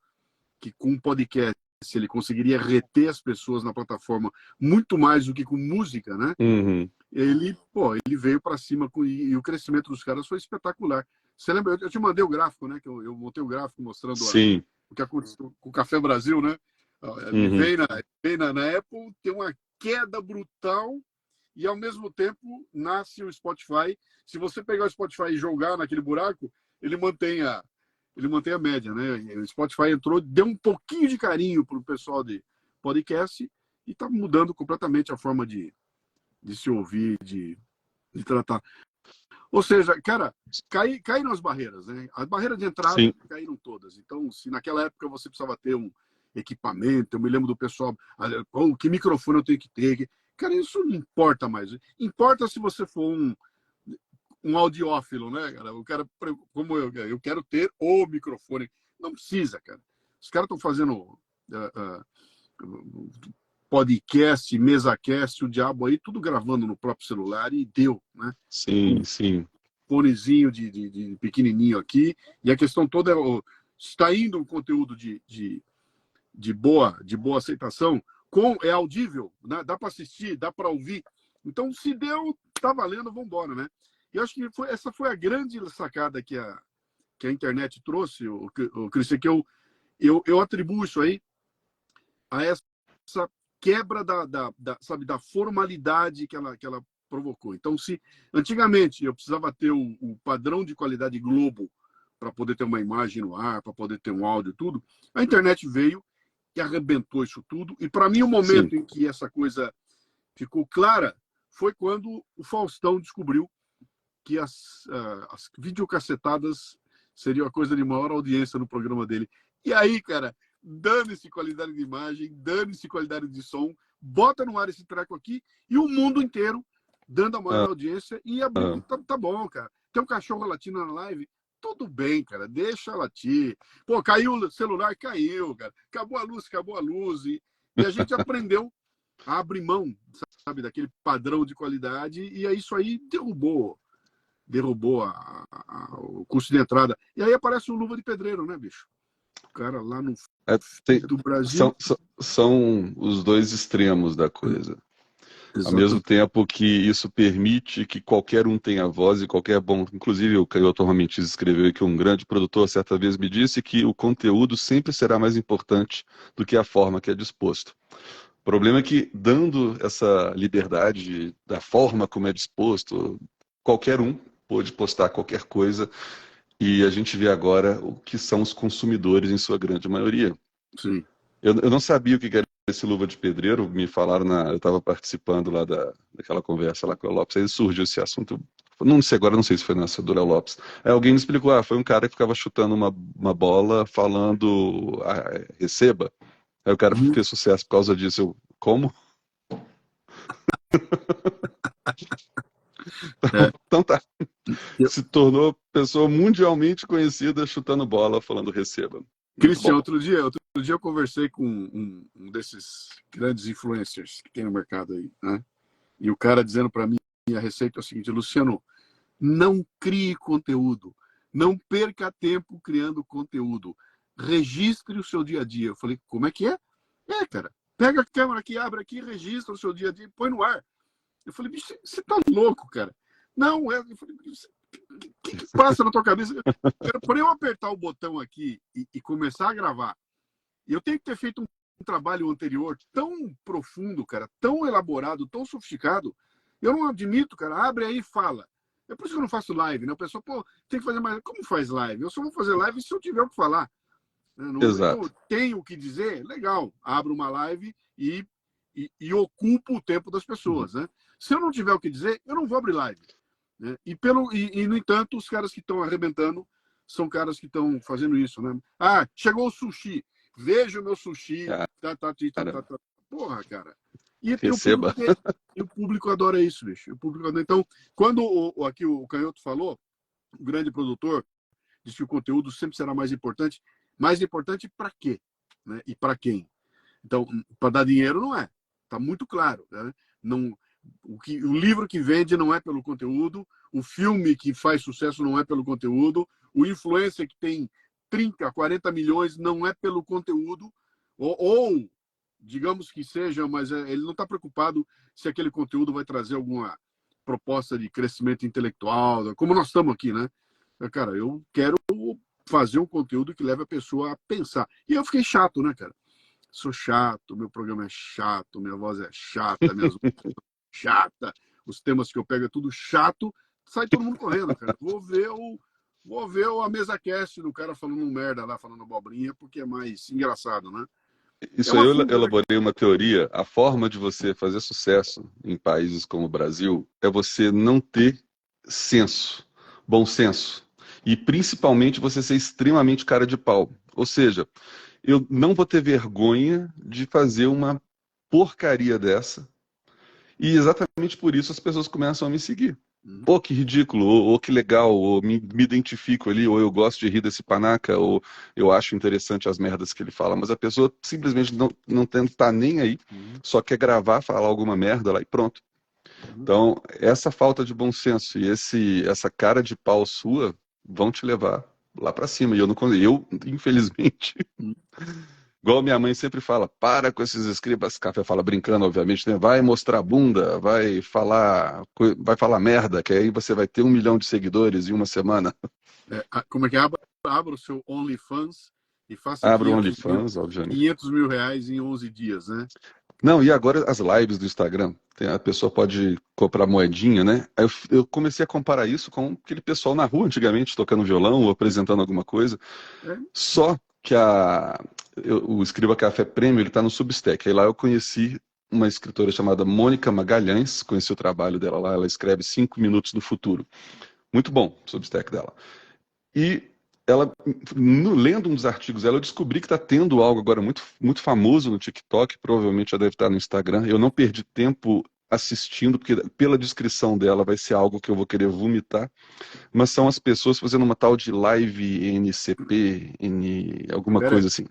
que com um podcast ele conseguiria reter as pessoas na plataforma muito mais do que com música, né? Uhum. Ele veio para cima e o crescimento dos caras foi espetacular. Você lembra? Eu te mandei o gráfico, né? Que eu montei o gráfico mostrando Sim. o que aconteceu com o Café Brasil, né? Ele Uhum. vem na Apple, tem uma queda brutal e ao mesmo tempo nasce o Spotify. Se você pegar o Spotify e jogar naquele buraco, ele mantém a média, né? O Spotify entrou, deu um pouquinho de carinho para o pessoal de podcast e está mudando completamente a forma de se ouvir, de tratar. Ou seja, cara, caíram as barreiras, né? As barreiras de entrada Sim. caíram todas. Então, se naquela época você precisava ter um equipamento, eu me lembro do pessoal, que microfone eu tenho que ter? Cara, isso não importa mais. Importa se você for um audiófilo, né, cara? O cara, como eu quero ter o microfone. Não precisa, cara. Os caras estão fazendo podcast, mesacast, o diabo aí, tudo gravando no próprio celular e deu, né? Sim, Um sim. fonezinho de pequenininho aqui, e a questão toda está indo um conteúdo de boa aceitação, é audível, né? Dá para assistir, dá para ouvir. Então, se deu, tá valendo, vamos embora, né? E eu acho que essa foi a grande sacada que a que a internet trouxe, o Cristian, que eu atribuo isso aí a essa quebra sabe, da formalidade que ela provocou. Então, se antigamente eu precisava ter o padrão de qualidade Globo para poder ter uma imagem no ar, para poder ter um áudio, tudo, a internet veio e arrebentou isso tudo. E para mim, o momento Sim. em que essa coisa ficou clara foi quando o Faustão descobriu que as videocassetadas seriam a coisa de maior audiência no programa dele. E aí, cara, dane-se qualidade de imagem, dane-se qualidade de som, bota no ar esse treco aqui e o mundo inteiro dando a maior audiência e abriu. Tá bom, cara. Tem um cachorro latindo na live, tudo bem, cara, deixa latir. Pô, caiu o celular, caiu, cara. Acabou a luz. E a gente aprendeu a abrir mão, sabe, daquele padrão de qualidade, e aí isso aí derrubou o custo de entrada. E aí aparece o Luva de Pedreiro, né, bicho? O cara lá no do Brasil. São os dois extremos da coisa. Ao mesmo tempo que isso permite que qualquer um tenha voz e qualquer bom... Inclusive, o Canhoto Romentiz escreveu que um grande produtor certa vez me disse que o conteúdo sempre será mais importante do que a forma que é disposto. O problema é que, dando essa liberdade da forma como é disposto, qualquer um pode postar qualquer coisa e a gente vê agora o que são os consumidores em sua grande maioria. Sim. Eu não sabia o que era esse Luva de Pedreiro, me falaram, eu estava participando lá daquela conversa lá com o Lopes, aí surgiu esse assunto, não sei agora, não sei se foi nessa do Léo Lopes. Aí alguém me explicou, foi um cara que ficava chutando uma bola falando, receba. Aí o cara fez sucesso por causa disso. Eu, como? Então tá. Se tornou pessoa mundialmente conhecida chutando bola, falando receba. Cristian, outro dia eu conversei com um desses grandes influencers que tem no mercado aí, né? E o cara dizendo para mim a receita é o seguinte: Luciano, não crie conteúdo, não perca tempo criando conteúdo, registre o seu dia a dia. Eu falei, como é que é? Cara, pega a câmera aqui, abre aqui, registra o seu dia a dia e põe no ar. Eu falei, bicho, você tá louco, cara? Não, eu falei, o que passa na tua cabeça? Por eu apertar o botão aqui e começar a gravar, eu tenho que ter feito um trabalho anterior tão profundo, cara, tão elaborado, tão sofisticado. Eu não admito, cara, abre aí e fala. É por isso que eu não faço live, né? O pessoal, pô, tem que fazer mais. Como faz live? Eu só vou fazer live se eu tiver o que falar. Exato. Então, tenho o que dizer? Legal. Abro uma live e ocupo o tempo das pessoas, né? Se eu não tiver o que dizer, eu não vou abrir live. Né? No entanto, os caras que estão arrebentando são caras que estão fazendo isso, né? Chegou o sushi. Veja o meu sushi. Porra, cara. E Receba. o público adora isso, bicho. O público adora. Então, quando aqui o Canhoto falou, o grande produtor disse que o conteúdo sempre será mais importante. Mais importante para quê? Né? E para quem? Então, para dar dinheiro não é. Está muito claro. Né? Não, o livro que vende não é pelo conteúdo, o filme que faz sucesso não é pelo conteúdo, o influencer que tem 30, 40 milhões não é pelo conteúdo, ou digamos que seja, mas ele não está preocupado se aquele conteúdo vai trazer alguma proposta de crescimento intelectual, como nós estamos aqui, né? Cara, eu quero fazer um conteúdo que leve a pessoa a pensar. E eu fiquei chato, né, cara? Sou chato, meu programa é chato, minha voz é chata, minhas chata, os temas que eu pego é tudo chato, sai todo mundo correndo, cara. Vou ver a mesa cast do cara falando merda lá, falando abobrinha, porque é mais engraçado, né? Isso aí eu elaborei uma teoria. A forma de você fazer sucesso em países como o Brasil é você não ter senso, bom senso. E principalmente você ser extremamente cara de pau. Ou seja, eu não vou ter vergonha de fazer uma porcaria dessa. E exatamente por isso as pessoas começam a me seguir. Pô, que ridículo, ou que legal, ou me identifico ali, ou eu gosto de rir desse panaca, ou eu acho interessante as merdas que ele fala, mas a pessoa simplesmente não tá nem aí, só quer gravar, falar alguma merda lá e pronto. Então, essa falta de bom senso e essa cara de pau sua vão te levar lá pra cima. E eu infelizmente... Igual minha mãe sempre fala, para com esses escribas, café fala brincando, obviamente, né? Vai mostrar bunda, vai falar merda, que aí você vai ter 1 milhão de seguidores em uma semana. Como é que é? abra o seu OnlyFans e faça Abra o 500 mil, OnlyFans, obviamente. 500 mil reais em 11 dias, né? Não, e agora as lives do Instagram, a pessoa pode comprar moedinha, né? Aí eu comecei a comparar isso com aquele pessoal na rua antigamente, tocando violão ou apresentando alguma coisa. É, Só que o Escriba Café Prêmio, ele tá no Substack. Aí lá eu conheci uma escritora chamada Mônica Magalhães, conheci o trabalho dela lá, ela escreve 5 Minutos do Futuro. Muito bom o Substack dela. E ela, lendo um dos artigos dela, eu descobri que está tendo algo agora muito, muito famoso no TikTok, provavelmente já deve estar no Instagram. Eu não perdi tempo assistindo, porque pela descrição dela vai ser algo que eu vou querer vomitar, mas são as pessoas fazendo uma tal de live NCP, alguma peraí, coisa assim.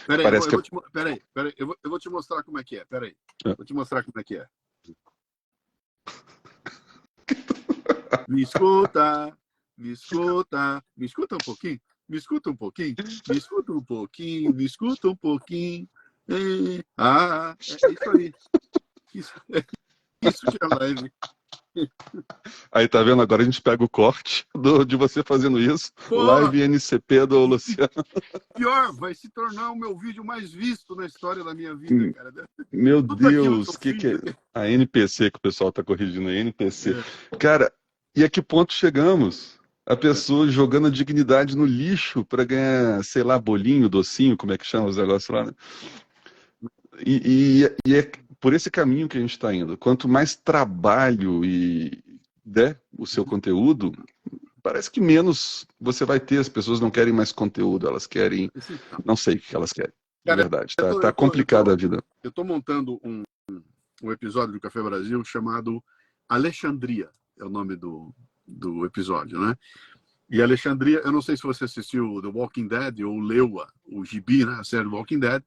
peraí, Parece que é. peraí, eu vou te mostrar como é que é, peraí. É. Vou te mostrar como é que é. Me escuta, me escuta, me escuta um pouquinho, me escuta um pouquinho, me escuta um pouquinho, me escuta um pouquinho. É isso aí. Isso, é isso que é live. Aí tá vendo? Agora a gente pega o corte de você fazendo isso, Pô, live NCP do Luciano. pior, vai se tornar o meu vídeo mais visto na história da minha vida, cara. Meu Tudo aquilo que Deus, eu o que é? fiz. A NPC que o pessoal tá corrigindo, a NPC. É, Cara, e a que ponto chegamos? A pessoa jogando a dignidade no lixo para ganhar, sei lá, bolinho, docinho, como é que chama os negócios lá, né? E é por esse caminho que a gente está indo. Quanto mais trabalho e der o seu conteúdo, parece que menos você vai ter. As pessoas não querem mais conteúdo, elas querem. assim, Não sei o que elas querem, de cara, verdade. eu Tá, tô, tá eu tô, eu complicada a tô, vida. eu tô montando um episódio do Café Brasil chamado Alexandria, é o nome do episódio, né? E Alexandria, eu não sei se você assistiu The Walking Dead ou leu o gibi, né? A série The Walking Dead.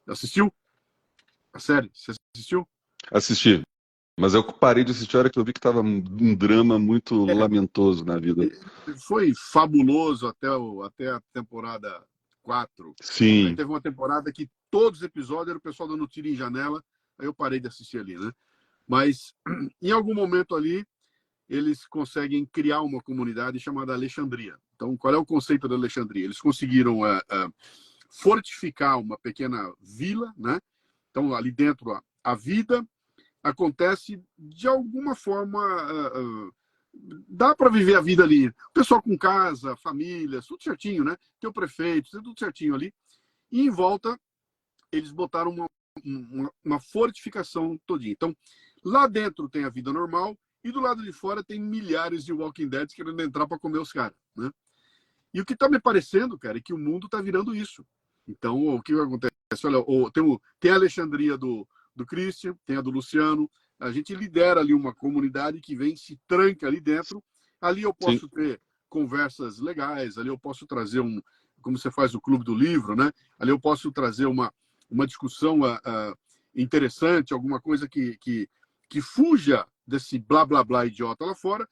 Assistiu? A série? Você assistiu? Assisti. Mas eu parei de assistir a hora que eu vi que tava um drama muito É, lamentoso na vida. foi fabuloso até a temporada 4. Aí Sim, teve uma temporada que todos os episódios era o pessoal dando tiro em janela, aí eu parei de assistir ali, né? Mas em algum momento ali, eles conseguem criar uma comunidade chamada Alexandria. Então, qual é o conceito da Alexandria? Eles conseguiram fortificar uma pequena vila, né? Então, ali dentro, a vida acontece de alguma forma. Dá para viver a vida ali. O pessoal com casa, família, tudo certinho, né? Tem o prefeito, tem tudo certinho ali. E em volta, eles botaram uma fortificação todinha. Então, lá dentro tem a vida normal e do lado de fora tem milhares de Walking Dead querendo entrar para comer os caras, né? E o que está me parecendo, cara, é que o mundo está virando isso. Então, o que acontece? Olha, tem a Alexandria do Christian, tem a do Luciano. A gente lidera ali uma comunidade que vem, se tranca ali dentro. Ali eu sim. posso ter conversas legais, ali eu posso trazer como você faz o Clube do Livro, né? Ali eu posso trazer uma discussão interessante, alguma coisa que fuja desse blá blá blá idiota lá fora.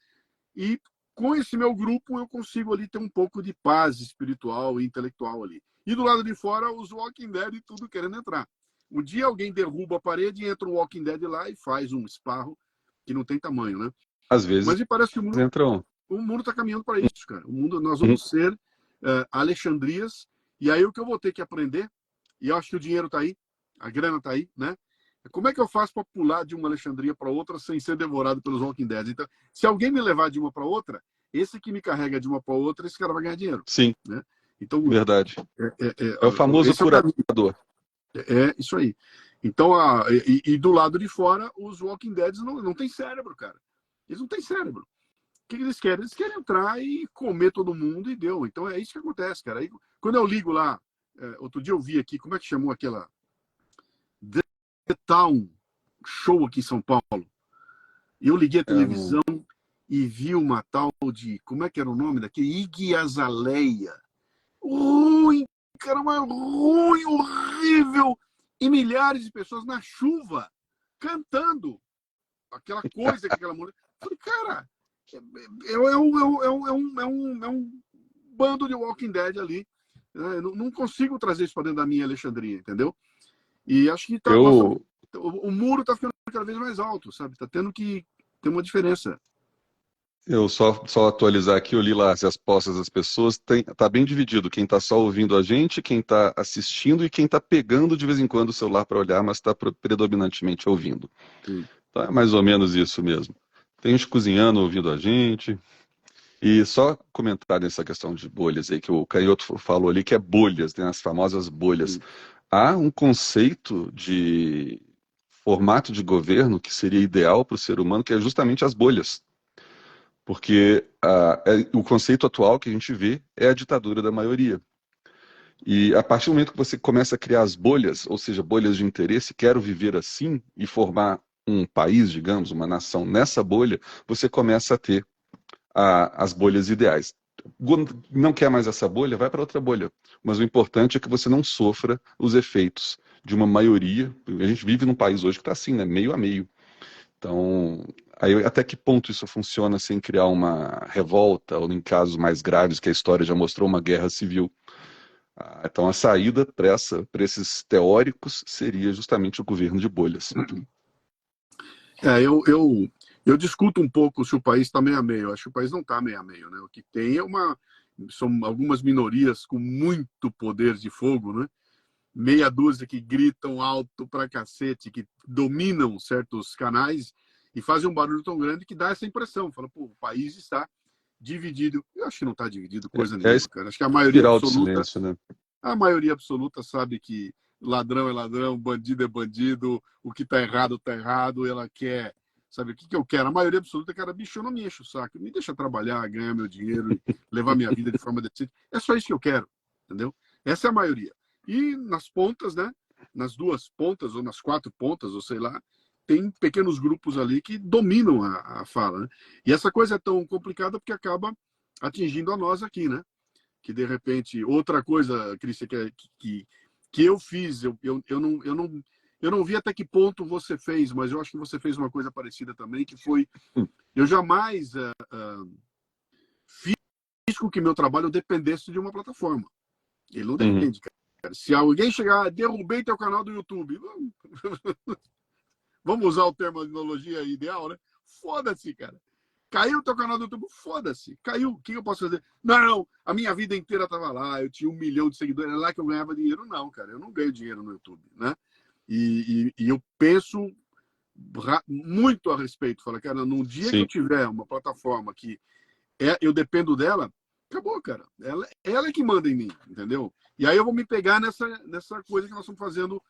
E com esse meu grupo eu consigo ali ter um pouco de paz espiritual e intelectual ali. E do lado de fora, os Walking Dead e tudo querendo entrar. Um dia alguém derruba a parede, entra um Walking Dead lá e faz um esparro que não tem tamanho, né? Às vezes Mas me parece que entram. o mundo está caminhando para isso, cara. Nós Uhum. vamos ser Alexandrias. E aí o que eu vou ter que aprender, e eu acho que o dinheiro está aí, a grana está aí, né? Como é que eu faço para pular de uma Alexandria para outra sem ser devorado pelos Walking Dead? Então, se alguém me levar de uma para outra, esse que me carrega de uma para outra, esse cara vai ganhar dinheiro, Sim, né? Então, verdade. É o famoso esse é o caminho. curador. É isso aí. Então, do lado de fora, os Walking Dead não têm cérebro, cara. Eles não têm cérebro. O que eles querem? Eles querem entrar e comer todo mundo e deu. Então, é isso que acontece, cara. Aí, quando eu ligo lá, outro dia eu vi aqui, como é que chamou aquela The Town show aqui em São Paulo? E eu liguei a televisão e vi uma tal de, como é que era o nome daquele? Iggy Azaleia. Ruim, cara, mas ruim, horrível. E milhares de pessoas na chuva, cantando aquela coisa que aquela mulher. Falei, cara, é um bando de Walking Dead ali. Eu não consigo trazer isso para dentro da minha Alexandria, entendeu? E acho que Eu, o muro está ficando cada vez mais alto, sabe? Está tendo que ter uma diferença. Eu só atualizar aqui, eu li lá as respostas das pessoas, tá bem dividido, quem está só ouvindo a gente, quem está assistindo e quem está pegando de vez em quando o celular para olhar, mas está predominantemente ouvindo. Hum, Então é mais ou menos isso mesmo. Tem gente cozinhando, ouvindo a gente. E só comentar nessa questão de bolhas aí, que o Canhoto falou ali, que é bolhas, né, as famosas bolhas. hum, Há um conceito de formato de governo que seria ideal para o ser humano, que é justamente as bolhas. Porque o conceito atual que a gente vê é a ditadura da maioria. E a partir do momento que você começa a criar as bolhas, ou seja, bolhas de interesse, quero viver assim e formar um país, digamos, uma nação nessa bolha, você começa a ter as bolhas ideais. Não quer mais essa bolha, vai para outra bolha. Mas o importante é que você não sofra os efeitos de uma maioria. A gente vive num país hoje que está assim, né? Meio a meio. Então, aí, até que ponto isso funciona sem criar uma revolta, ou em casos mais graves, que a história já mostrou, uma guerra civil? Então, a saída para esses teóricos seria justamente o governo de bolhas. eu discuto um pouco se o país está meio a meio. Eu acho que o país não está meio a meio, né? O que tem são algumas minorias com muito poder de fogo, né? Meia dúzia que gritam alto pra cacete, que dominam certos canais e fazem um barulho tão grande que dá essa impressão. Fala, pô, o país está dividido. Eu acho que não está dividido coisa É a nenhuma, cara. Acho que espiral do silêncio, né? a maioria absoluta sabe que ladrão é ladrão, bandido é bandido, o que tá errado, ela quer. Sabe o que eu quero? A maioria absoluta, cara, bicho, eu não me enche o saco, me deixa trabalhar, ganhar meu dinheiro e levar minha vida de forma decente. É só isso que eu quero, entendeu? Essa é a maioria. E nas pontas, né? Nas duas pontas, ou nas quatro pontas, ou sei lá, tem pequenos grupos ali que dominam a fala, né? E essa coisa é tão complicada porque acaba atingindo a nós aqui, né? Que de repente, outra coisa, Cristian, que eu fiz, eu não vi até que ponto você fez, mas eu acho que você fez uma coisa parecida também, que foi, eu jamais fiz com que meu trabalho dependesse de uma plataforma. Ele não Uhum. depende, cara. Se alguém chegar, derrubei teu canal do YouTube, vamos usar o terminologia ideal, né? Foda-se, cara. Caiu o teu canal do YouTube, foda-se. Caiu, o que eu posso fazer? Não, a minha vida inteira estava lá, eu tinha 1 milhão de seguidores, era lá que eu ganhava dinheiro. Não, cara, eu não ganho dinheiro no YouTube, né? E eu penso muito a respeito. Fala, cara, num dia que eu Sim. tiver uma plataforma que eu dependo dela, acabou, cara. Ela é que manda em mim, entendeu? E aí eu vou me pegar nessa coisa que nós estamos fazendo,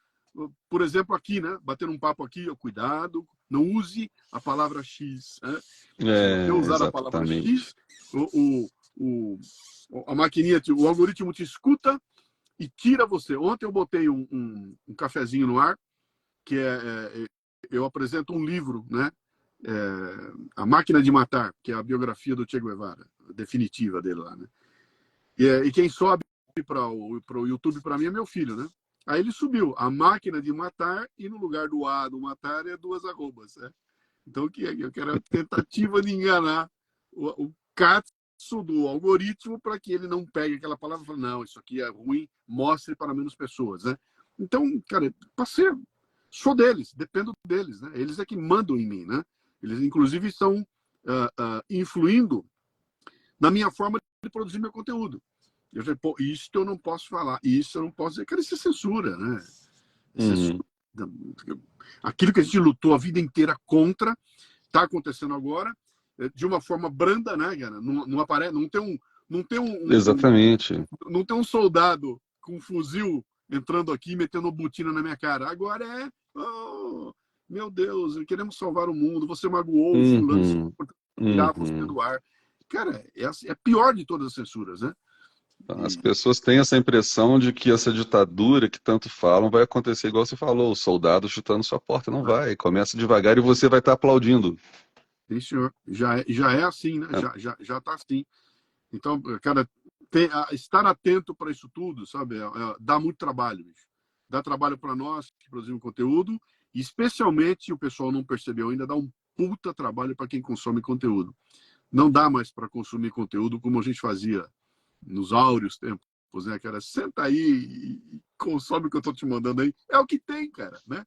por exemplo, aqui, né? Batendo um papo aqui, cuidado, não use a palavra X, né? Se você É, usar a palavra exatamente. X, a maquininha, o algoritmo te escuta e tira você. Ontem eu botei um cafezinho no ar, que eu apresento um livro, né? A Máquina de Matar, que é a biografia do Che Guevara, a definitiva dele lá, né? E quem sobe para o YouTube para mim é meu filho, né? Aí ele subiu A Máquina de Matar e no lugar do A do matar é duas arrobas, né? Então o que é? Eu quero a tentativa de enganar o Katsu do algoritmo para que ele não pegue aquela palavra e fale, não, isso aqui é ruim, mostre para menos pessoas, né? Então, cara, parceiro, sou deles, dependo deles, né? Eles é que mandam em mim, né? Eles, inclusive, estão influindo na minha forma de produzir meu conteúdo. Eu falei, pô, isso eu não posso falar, isso eu não posso dizer. Cara, isso é censura, né? É censura. Uhum. Aquilo que a gente lutou a vida inteira contra, está acontecendo agora, de uma forma branda, né, cara? Não aparece, não tem Exatamente. não tem um soldado com um fuzil entrando aqui metendo botina na minha cara. Agora oh, meu Deus, queremos salvar o mundo. Você magoou o fulano, Uhum. tirar você Uhum. do ar. Cara, é a pior de todas as censuras, né? As E, pessoas têm essa impressão de que essa ditadura que tanto falam vai acontecer igual você falou, o soldado chutando sua porta. Não vai. Começa devagar e você vai estar aplaudindo. sim, senhor. Já é assim, né? É. Já tá assim. Então, cara, estar atento para isso tudo, sabe? Dá muito trabalho, bicho. Dá trabalho para nós que produzimos conteúdo, e especialmente, o pessoal não percebeu ainda, dá um puta trabalho para quem consome conteúdo. Não dá mais para consumir conteúdo como a gente fazia nos áureos tempos, né, cara? Senta aí e consome o que eu tô te mandando aí. É o que tem, cara, né?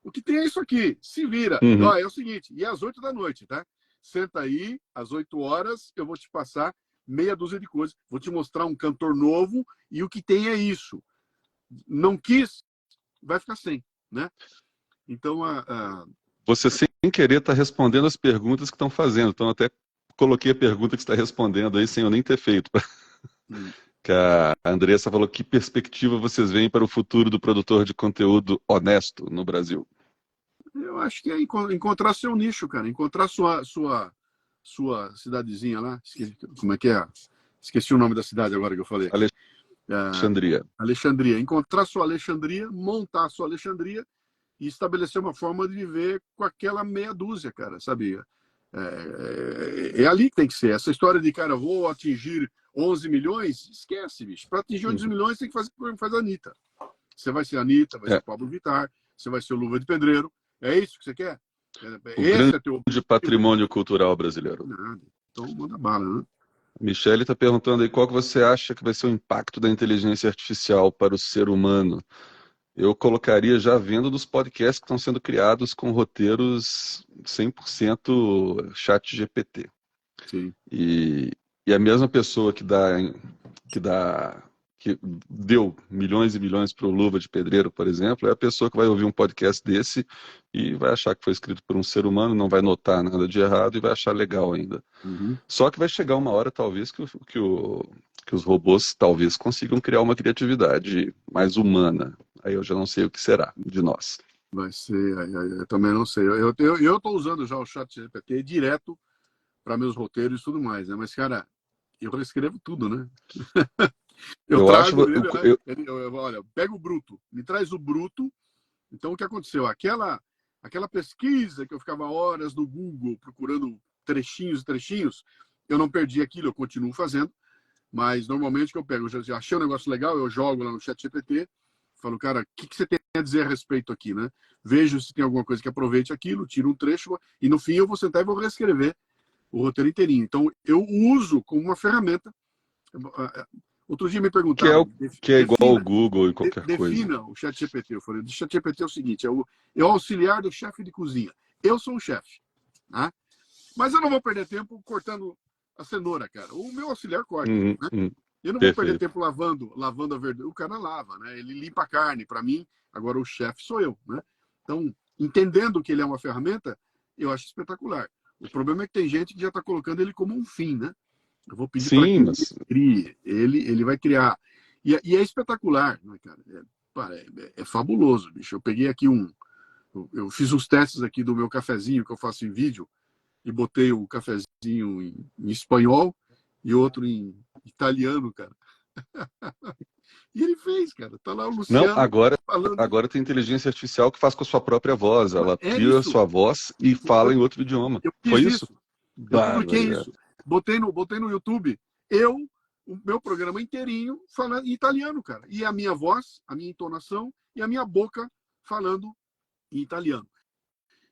O que tem é isso aqui. Se vira. Uhum. Ó, é o seguinte, e é às 8 da noite, tá? senta aí, às 8 horas, eu vou te passar meia dúzia de coisas. Vou te mostrar um cantor novo e o que tem é isso. Não quis, vai ficar sem, né? Então, Você, sem querer, está respondendo as perguntas que estão fazendo. Então, até coloquei a pergunta que você está respondendo aí sem eu nem ter feito. Que a Andressa falou: que perspectiva vocês veem para o futuro do produtor de conteúdo honesto no Brasil? eu acho que é encontrar seu nicho, cara. Encontrar sua cidadezinha lá. Como é que é? Esqueci o nome da cidade agora que eu falei. Alexandria. Alexandria. Encontrar sua Alexandria, montar sua Alexandria e estabelecer uma forma de viver com aquela meia dúzia, cara, sabe? É ali que tem que ser. Essa história de, cara, vou atingir 11 milhões, esquece, bicho. Para atingir 11 milhões tem que fazer como faz a Anitta. Você vai ser a Anitta, vai ser o Pablo Vittar, você vai ser o Luva de Pedreiro. É isso que você quer? O Esse grande é teu patrimônio cultural brasileiro. nada. Então manda bala, né? Michele está perguntando aí qual que você acha que vai ser o impacto da inteligência artificial para o ser humano. Eu colocaria já vendo dos podcasts que estão sendo criados com roteiros 100% chat GPT. Sim. E a mesma pessoa que deu milhões e milhões para o Luva de Pedreiro, por exemplo, é a pessoa que vai ouvir um podcast desse e vai achar que foi escrito por um ser humano, não vai notar nada de errado e vai achar legal ainda. Uhum. Só que vai chegar uma hora, talvez, que os robôs talvez consigam criar uma criatividade mais humana. Aí eu já não sei o que será de nós. Vai ser, eu também não sei. Eu tô usando já o chat GPT direto para meus roteiros e tudo mais, né? Mas, cara, eu reescrevo tudo, né? Eu Eu acho. trago ele, né? Olha, pega o bruto, me traz o bruto. Então, o que aconteceu? Aquela pesquisa que eu ficava horas no Google procurando trechinhos e trechinhos, eu não perdi aquilo, eu continuo fazendo. Mas, normalmente, que eu pego, eu já achei um negócio legal, eu jogo lá no chat GPT, falo, cara, o que você tem a dizer a respeito aqui, né? Vejo se tem alguma coisa que aproveite aquilo, tiro um trecho, e no fim eu vou sentar e vou reescrever o roteiro inteirinho. Então, eu uso como uma ferramenta. Outro dia me perguntaram, Que é igual ao Google e qualquer coisa. defina o chat GPT. Eu falei, o chat GPT é o seguinte, é o auxiliar do chefe de cozinha. Eu sou um chefe, né? Mas eu não vou perder tempo cortando a cenoura, cara. O meu auxiliar corta, né? Eu não vou perder tempo lavando a verdura. O cara lava, né? Ele limpa a carne para mim. Agora o chefe sou eu, né? Então, entendendo que ele é uma ferramenta, eu acho espetacular. O problema é que tem gente que já está colocando ele como um fim, né? Eu vou pedir para que ele crie. Ele vai criar. E é espetacular, né, cara? É fabuloso, bicho. Eu peguei aqui eu fiz os testes aqui do meu cafezinho que eu faço em vídeo e botei o cafezinho em espanhol e outro em italiano, cara. E ele fez, cara. Tá lá o Luciano. Não, falando. agora tem inteligência artificial que faz com a sua própria voz. Ela cria a Isso. sua voz e fala em outro idioma. Eu Foi fiz isso? Eu publiquei isso. Botei no YouTube. O meu programa inteirinho falando em italiano, cara. E a minha voz, a minha entonação e a minha boca falando em italiano.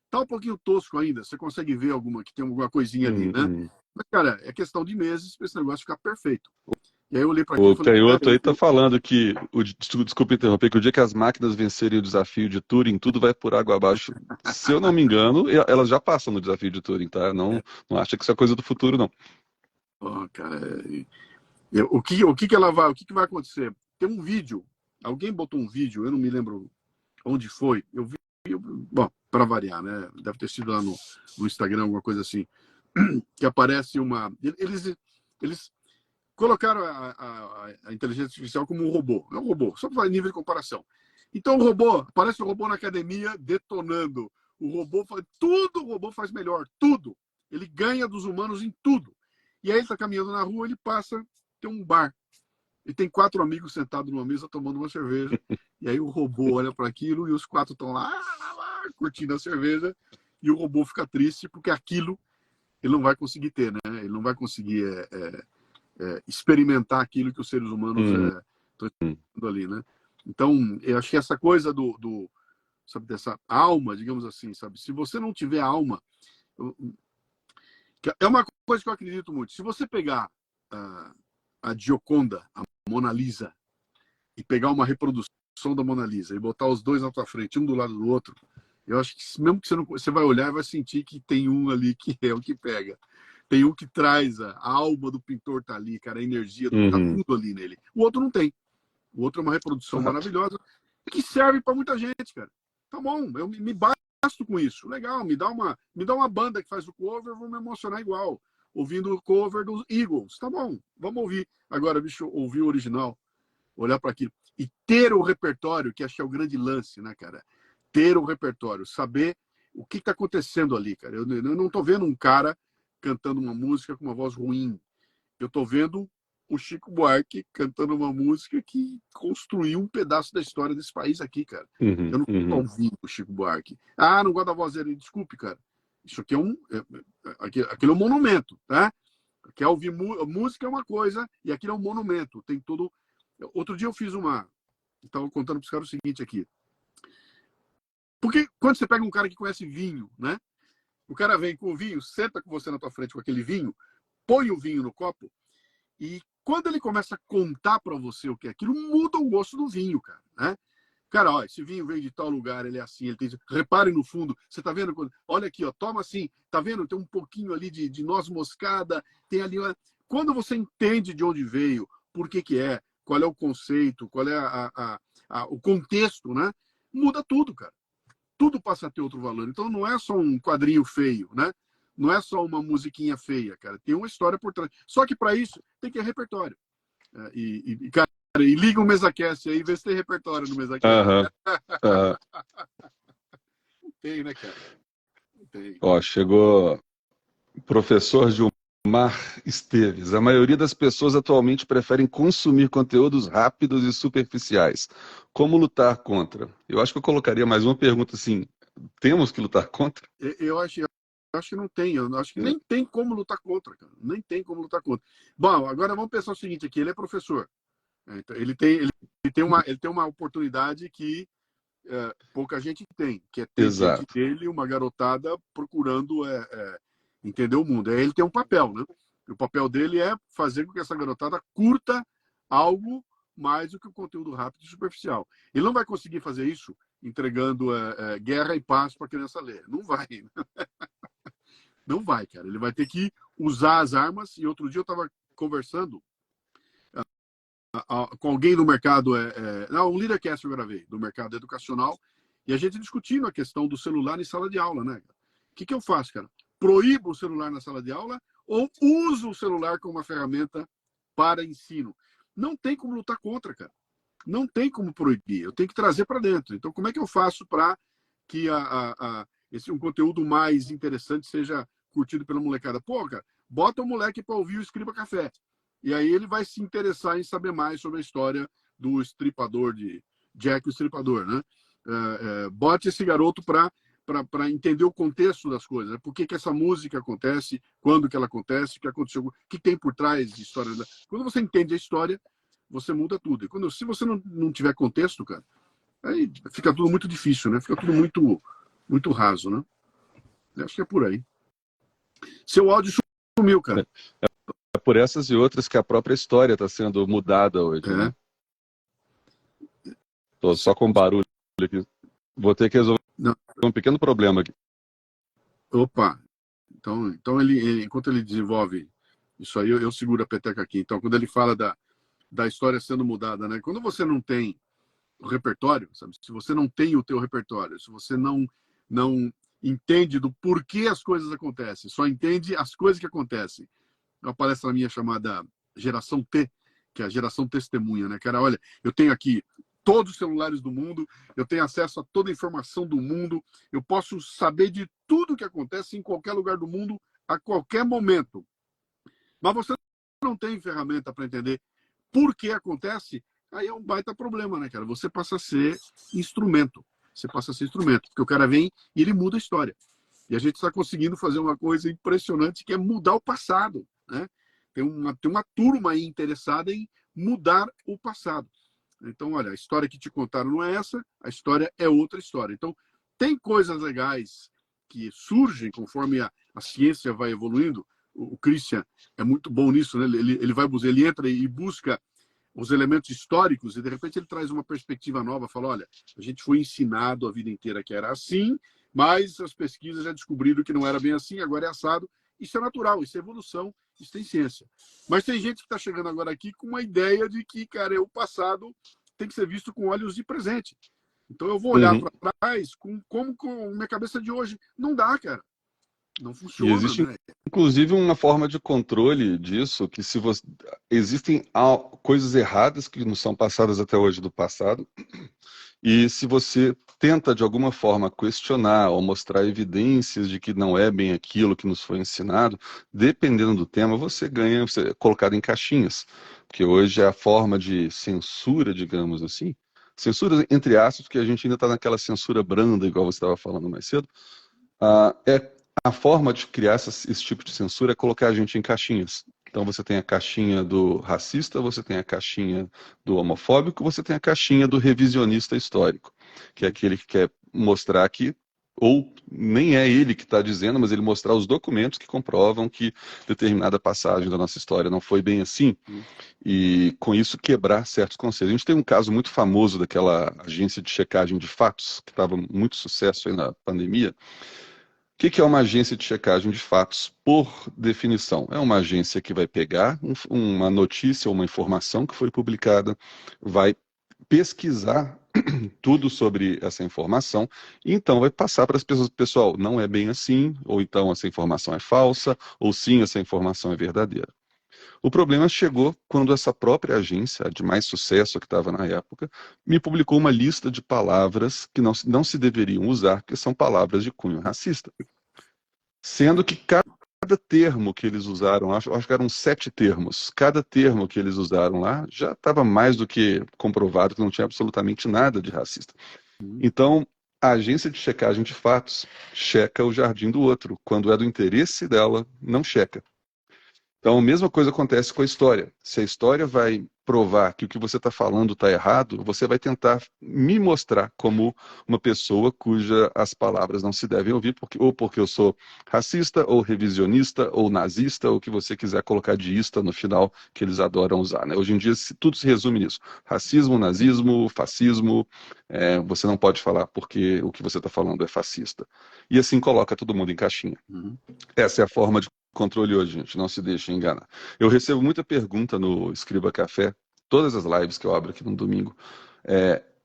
Tá um pouquinho tosco ainda. Você consegue ver que tem alguma coisinha ali, né? Mas, cara, é questão de meses para esse negócio ficar perfeito. E aí eu olhei para aquilo e O falei... canhoto aí tá falando que, desculpa interromper, que o dia que as máquinas vencerem o desafio de Turing, tudo vai por água abaixo. Se eu não me engano, elas já passam no desafio de Turing, tá? Não acha que isso é coisa do futuro, não. Oh, cara, o que ela vai... O que vai acontecer? Tem um vídeo. Alguém botou um vídeo, eu não me lembro onde foi. Eu vi... Bom, para variar, né? Deve ter sido lá no Instagram, alguma coisa assim. Que aparece uma... Eles colocaram a inteligência artificial como um robô. É um robô, só para nível de comparação. Então, parece um robô na academia detonando. Tudo o robô faz melhor, tudo. Ele ganha dos humanos em tudo. E aí ele está caminhando na rua, ele passa, tem um bar. E tem 4 amigos sentados numa mesa tomando uma cerveja. E aí o robô olha para aquilo e os 4 estão lá, curtindo a cerveja. E o robô fica triste porque aquilo ele não vai conseguir ter, né? Ele não vai conseguir experimentar aquilo que os seres humanos estão experimentando ali, né? Então, eu acho que essa coisa sabe, dessa alma, digamos assim, sabe? Se você não tiver alma, é uma coisa que eu acredito muito. Se você pegar a Gioconda, a Mona Lisa, e pegar uma reprodução da Mona Lisa e botar os dois na tua frente, um do lado do outro, Eu acho que mesmo que você vai olhar e vai sentir que tem um ali que é o que pega. Tem um que traz a alma do pintor tá ali, cara, a energia, tá Uhum. tudo ali nele. O outro não tem. O outro é uma reprodução Exato. maravilhosa que serve para muita gente, cara. Tá bom, eu me basto com isso. Legal, me dá uma banda que faz o cover, eu vou me emocionar igual. Ouvindo o cover dos Eagles. Tá bom, vamos ouvir. Agora, bicho, ouvir o original, olhar para aquilo. E ter o repertório, que acho que é o grande lance, né, cara? Ter o repertório, saber o que está acontecendo ali, cara. Eu não estou vendo um cara cantando uma música com uma voz ruim. Eu estou vendo o Chico Buarque cantando uma música que construiu um pedaço da história desse país aqui, cara. Uhum. Eu não estou Uhum. ouvindo o Chico Buarque. Ah, não gosto da voz dele. Desculpe, cara. Isso aqui é aquilo é um monumento, tá? Que é ouvir música é uma coisa e aquilo é um monumento. Tem todo. Outro dia eu fiz uma. Estava contando para os caras o seguinte aqui. Porque quando você pega um cara que conhece vinho, né? O cara vem com o vinho, senta com você na tua frente com aquele vinho, põe o vinho no copo e quando ele começa a contar para você o que é aquilo, muda o gosto do vinho, cara, né? Cara, ó, esse vinho vem de tal lugar, ele é assim, ele tem. Repare no fundo, você tá vendo? Olha aqui, ó, toma assim, tá vendo? Tem um pouquinho ali de noz moscada, tem ali. Quando você entende de onde veio, por que que é, qual é o conceito, qual é o contexto, né? Muda tudo, cara. Tudo passa a ter outro valor. Então não é só um quadrinho feio, né? Não é só uma musiquinha feia, cara. Tem uma história por trás. Só que para isso tem que ter repertório. Cara, e liga o MesaCast aí, vê se tem repertório no MesaCast. Aham. Aham. Tem, né, cara? Tem. Ó, chegou o professor Gilmar Esteves. A maioria das pessoas atualmente preferem consumir conteúdos rápidos e superficiais. Como lutar contra? Eu acho que eu colocaria mais uma pergunta assim: temos que lutar contra? Eu acho que não tem. Eu acho que É. nem tem como lutar contra, cara. Nem tem como lutar contra. Bom, agora vamos pensar o seguinte aqui. Ele é professor. Então, ele tem uma oportunidade que pouca gente tem, que é ter diante Exato. dele uma garotada procurando entender o mundo. Aí ele tem um papel, né? O papel dele é fazer com que essa garotada curta algo mais do que o conteúdo rápido e superficial. Ele não vai conseguir fazer isso entregando guerra e paz para a criança ler. Não vai. Não vai, cara. Ele vai ter que usar as armas. E outro dia eu estava conversando com alguém do mercado, não, um Leadercast eu gravei, do mercado educacional, e a gente discutindo a questão do celular em sala de aula, né? O que eu faço, cara? Proíbo o celular na sala de aula ou uso o celular como uma ferramenta para ensino? Não tem como lutar contra, cara. Não tem como proibir. Eu tenho que trazer para dentro. Então, como é que eu faço para que um conteúdo mais interessante seja curtido pela molecada? Pô, cara, bota o moleque para ouvir o Escriba Café. E aí ele vai se interessar em saber mais sobre a história do estripador, de Jack o Estripador, né? Bote esse garoto para entender o contexto das coisas. Né? Por que essa música acontece, quando que ela acontece, o que aconteceu, o que tem por trás de história. Quando você entende a história, você muda tudo. E se você não tiver contexto, cara, aí fica tudo muito difícil, né? Fica tudo muito, muito raso, né? Eu acho que é por aí. Seu áudio sumiu, cara. É por essas e outras que a própria história está sendo mudada hoje, É. né? Estou só com barulho aqui. Vou ter que resolver Não. um pequeno problema aqui. Opa, então enquanto ele desenvolve isso aí, eu seguro a peteca aqui. Então, quando ele fala da história sendo mudada, né? Quando você não tem o repertório, sabe? Se você não tem o teu repertório, se você não entende do porquê as coisas acontecem, só entende as coisas que acontecem. Uma palestra minha chamada Geração T, que é a geração testemunha, né? Cara, olha, eu tenho aqui todos os celulares do mundo, eu tenho acesso a toda a informação do mundo, eu posso saber de tudo que acontece em qualquer lugar do mundo, a qualquer momento. Mas você não tem ferramenta para entender por que acontece, aí é um baita problema, né, cara? Você passa a ser instrumento. Você passa a ser instrumento, porque o cara vem e ele muda a história. E a gente está conseguindo fazer uma coisa impressionante, que é mudar o passado, né? Tem uma turma aí interessada em mudar o passado. Então, olha, a história que te contaram não é essa, a história é outra história. Então, tem coisas legais que surgem conforme a ciência vai evoluindo. O Christian é muito bom nisso, né? Ele entra e busca os elementos históricos, e de repente ele traz uma perspectiva nova, fala, olha, a gente foi ensinado a vida inteira que era assim, mas as pesquisas já descobriram que não era bem assim, agora é assado. Isso é natural, isso é evolução, isso tem ciência. Mas tem gente que está chegando agora aqui com uma ideia de que, cara, o passado tem que ser visto com olhos de presente. Então eu vou olhar para trás com minha cabeça de hoje. Não dá, cara. Não E funciona, existe, né? inclusive, uma forma de controle disso, que se você... Existem coisas erradas que não são passadas até hoje do passado, e se você tenta, de alguma forma, questionar ou mostrar evidências de que não é bem aquilo que nos foi ensinado, dependendo do tema, você ganha, você é colocado em caixinhas. Porque hoje é a forma de censura, digamos assim, censura entre aspas, porque a gente ainda está naquela censura branda, igual você estava falando mais cedo, é a forma de criar esse tipo de censura é colocar a gente em caixinhas. Então você tem a caixinha do racista, você tem a caixinha do homofóbico, você tem a caixinha do revisionista histórico, que é aquele que quer mostrar que, ou nem é ele que está dizendo, mas ele mostrar os documentos que comprovam que determinada passagem da nossa história não foi bem assim, e com isso quebrar certos conceitos. A gente tem um caso muito famoso daquela agência de checagem de fatos, que estava muito sucesso aí na pandemia. O que é uma agência de checagem de fatos, por definição? É uma agência que vai pegar uma notícia ou uma informação que foi publicada, vai pesquisar tudo sobre essa informação e então vai passar para as pessoas, pessoal, não é bem assim, ou então essa informação é falsa, ou sim, essa informação é verdadeira. O problema chegou quando essa própria agência, a de mais sucesso que estava na época, me publicou uma lista de palavras que não se deveriam usar, que são palavras de cunho racista. Sendo que cada termo que eles usaram, acho que eram 7 termos, cada termo que eles usaram lá já estava mais do que comprovado que não tinha absolutamente nada de racista. Então, a agência de checagem de fatos checa o jardim do outro. Quando é do interesse dela, não checa. Então, a mesma coisa acontece com a história. Se a história vai provar que o que você está falando está errado, você vai tentar me mostrar como uma pessoa cuja as palavras não se devem ouvir, ou porque eu sou racista, ou revisionista, ou nazista, ou o que você quiser colocar de ista no final, que eles adoram usar, né? Hoje em dia, tudo se resume nisso. Racismo, nazismo, fascismo, você não pode falar porque o que você está falando é fascista. E assim coloca todo mundo em caixinha. Essa é a forma de controle hoje, gente. Não se deixe enganar. Eu recebo muita pergunta no Escriba Café, todas as lives que eu abro aqui no domingo.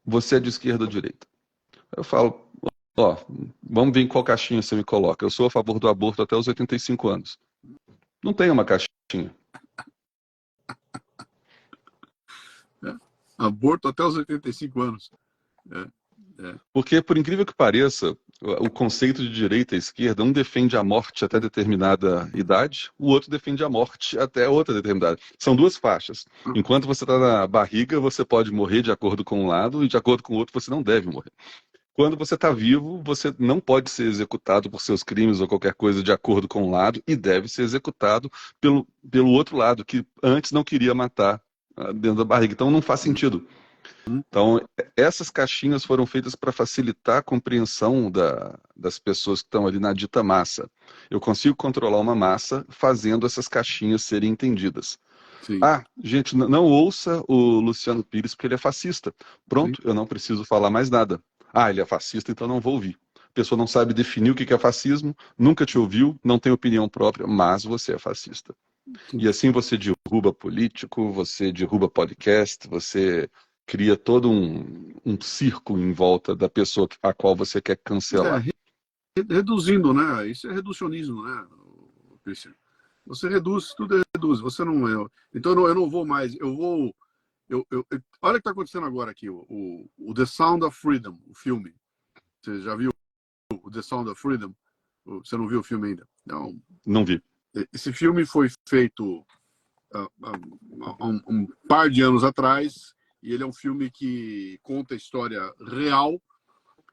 Você é de esquerda ou direita? Eu falo, ó, vamos ver em qual caixinha você me coloca. Eu sou a favor do aborto até os 85 anos. Não tem uma caixinha. Aborto até os 85 anos. Porque, por incrível que pareça, o conceito de direita e esquerda, um defende a morte até determinada idade, o outro defende a morte até outra determinada. São duas faixas. Enquanto você está na barriga, você pode morrer de acordo com um lado, e de acordo com o outro, você não deve morrer. Quando você está vivo, você não pode ser executado por seus crimes ou qualquer coisa de acordo com um lado, e deve ser executado pelo outro lado, que antes não queria matar dentro da barriga. Então não faz sentido. Então, essas caixinhas foram feitas para facilitar a compreensão das pessoas que estão ali na dita massa. Eu consigo controlar uma massa fazendo essas caixinhas serem entendidas. Sim. Gente, não ouça o Luciano Pires porque ele é fascista. Pronto, eu não preciso falar mais nada. Ele é fascista, então não vou ouvir. A pessoa não sabe definir o que é fascismo, nunca te ouviu, não tem opinião própria, mas você é fascista. E assim você derruba político, você derruba podcast, você cria todo um círculo em volta da pessoa a qual você quer cancelar. Reduzindo, né? Isso é reducionismo, né, Christian? Você reduz, tudo reduz. Você não é. Então eu não vou mais. Eu vou. Olha o que está acontecendo agora aqui. O The Sound of Freedom, o filme. Você já viu o The Sound of Freedom? Você não viu o filme ainda? Não vi. Esse filme foi feito há um par de anos atrás, e ele é um filme que conta a história real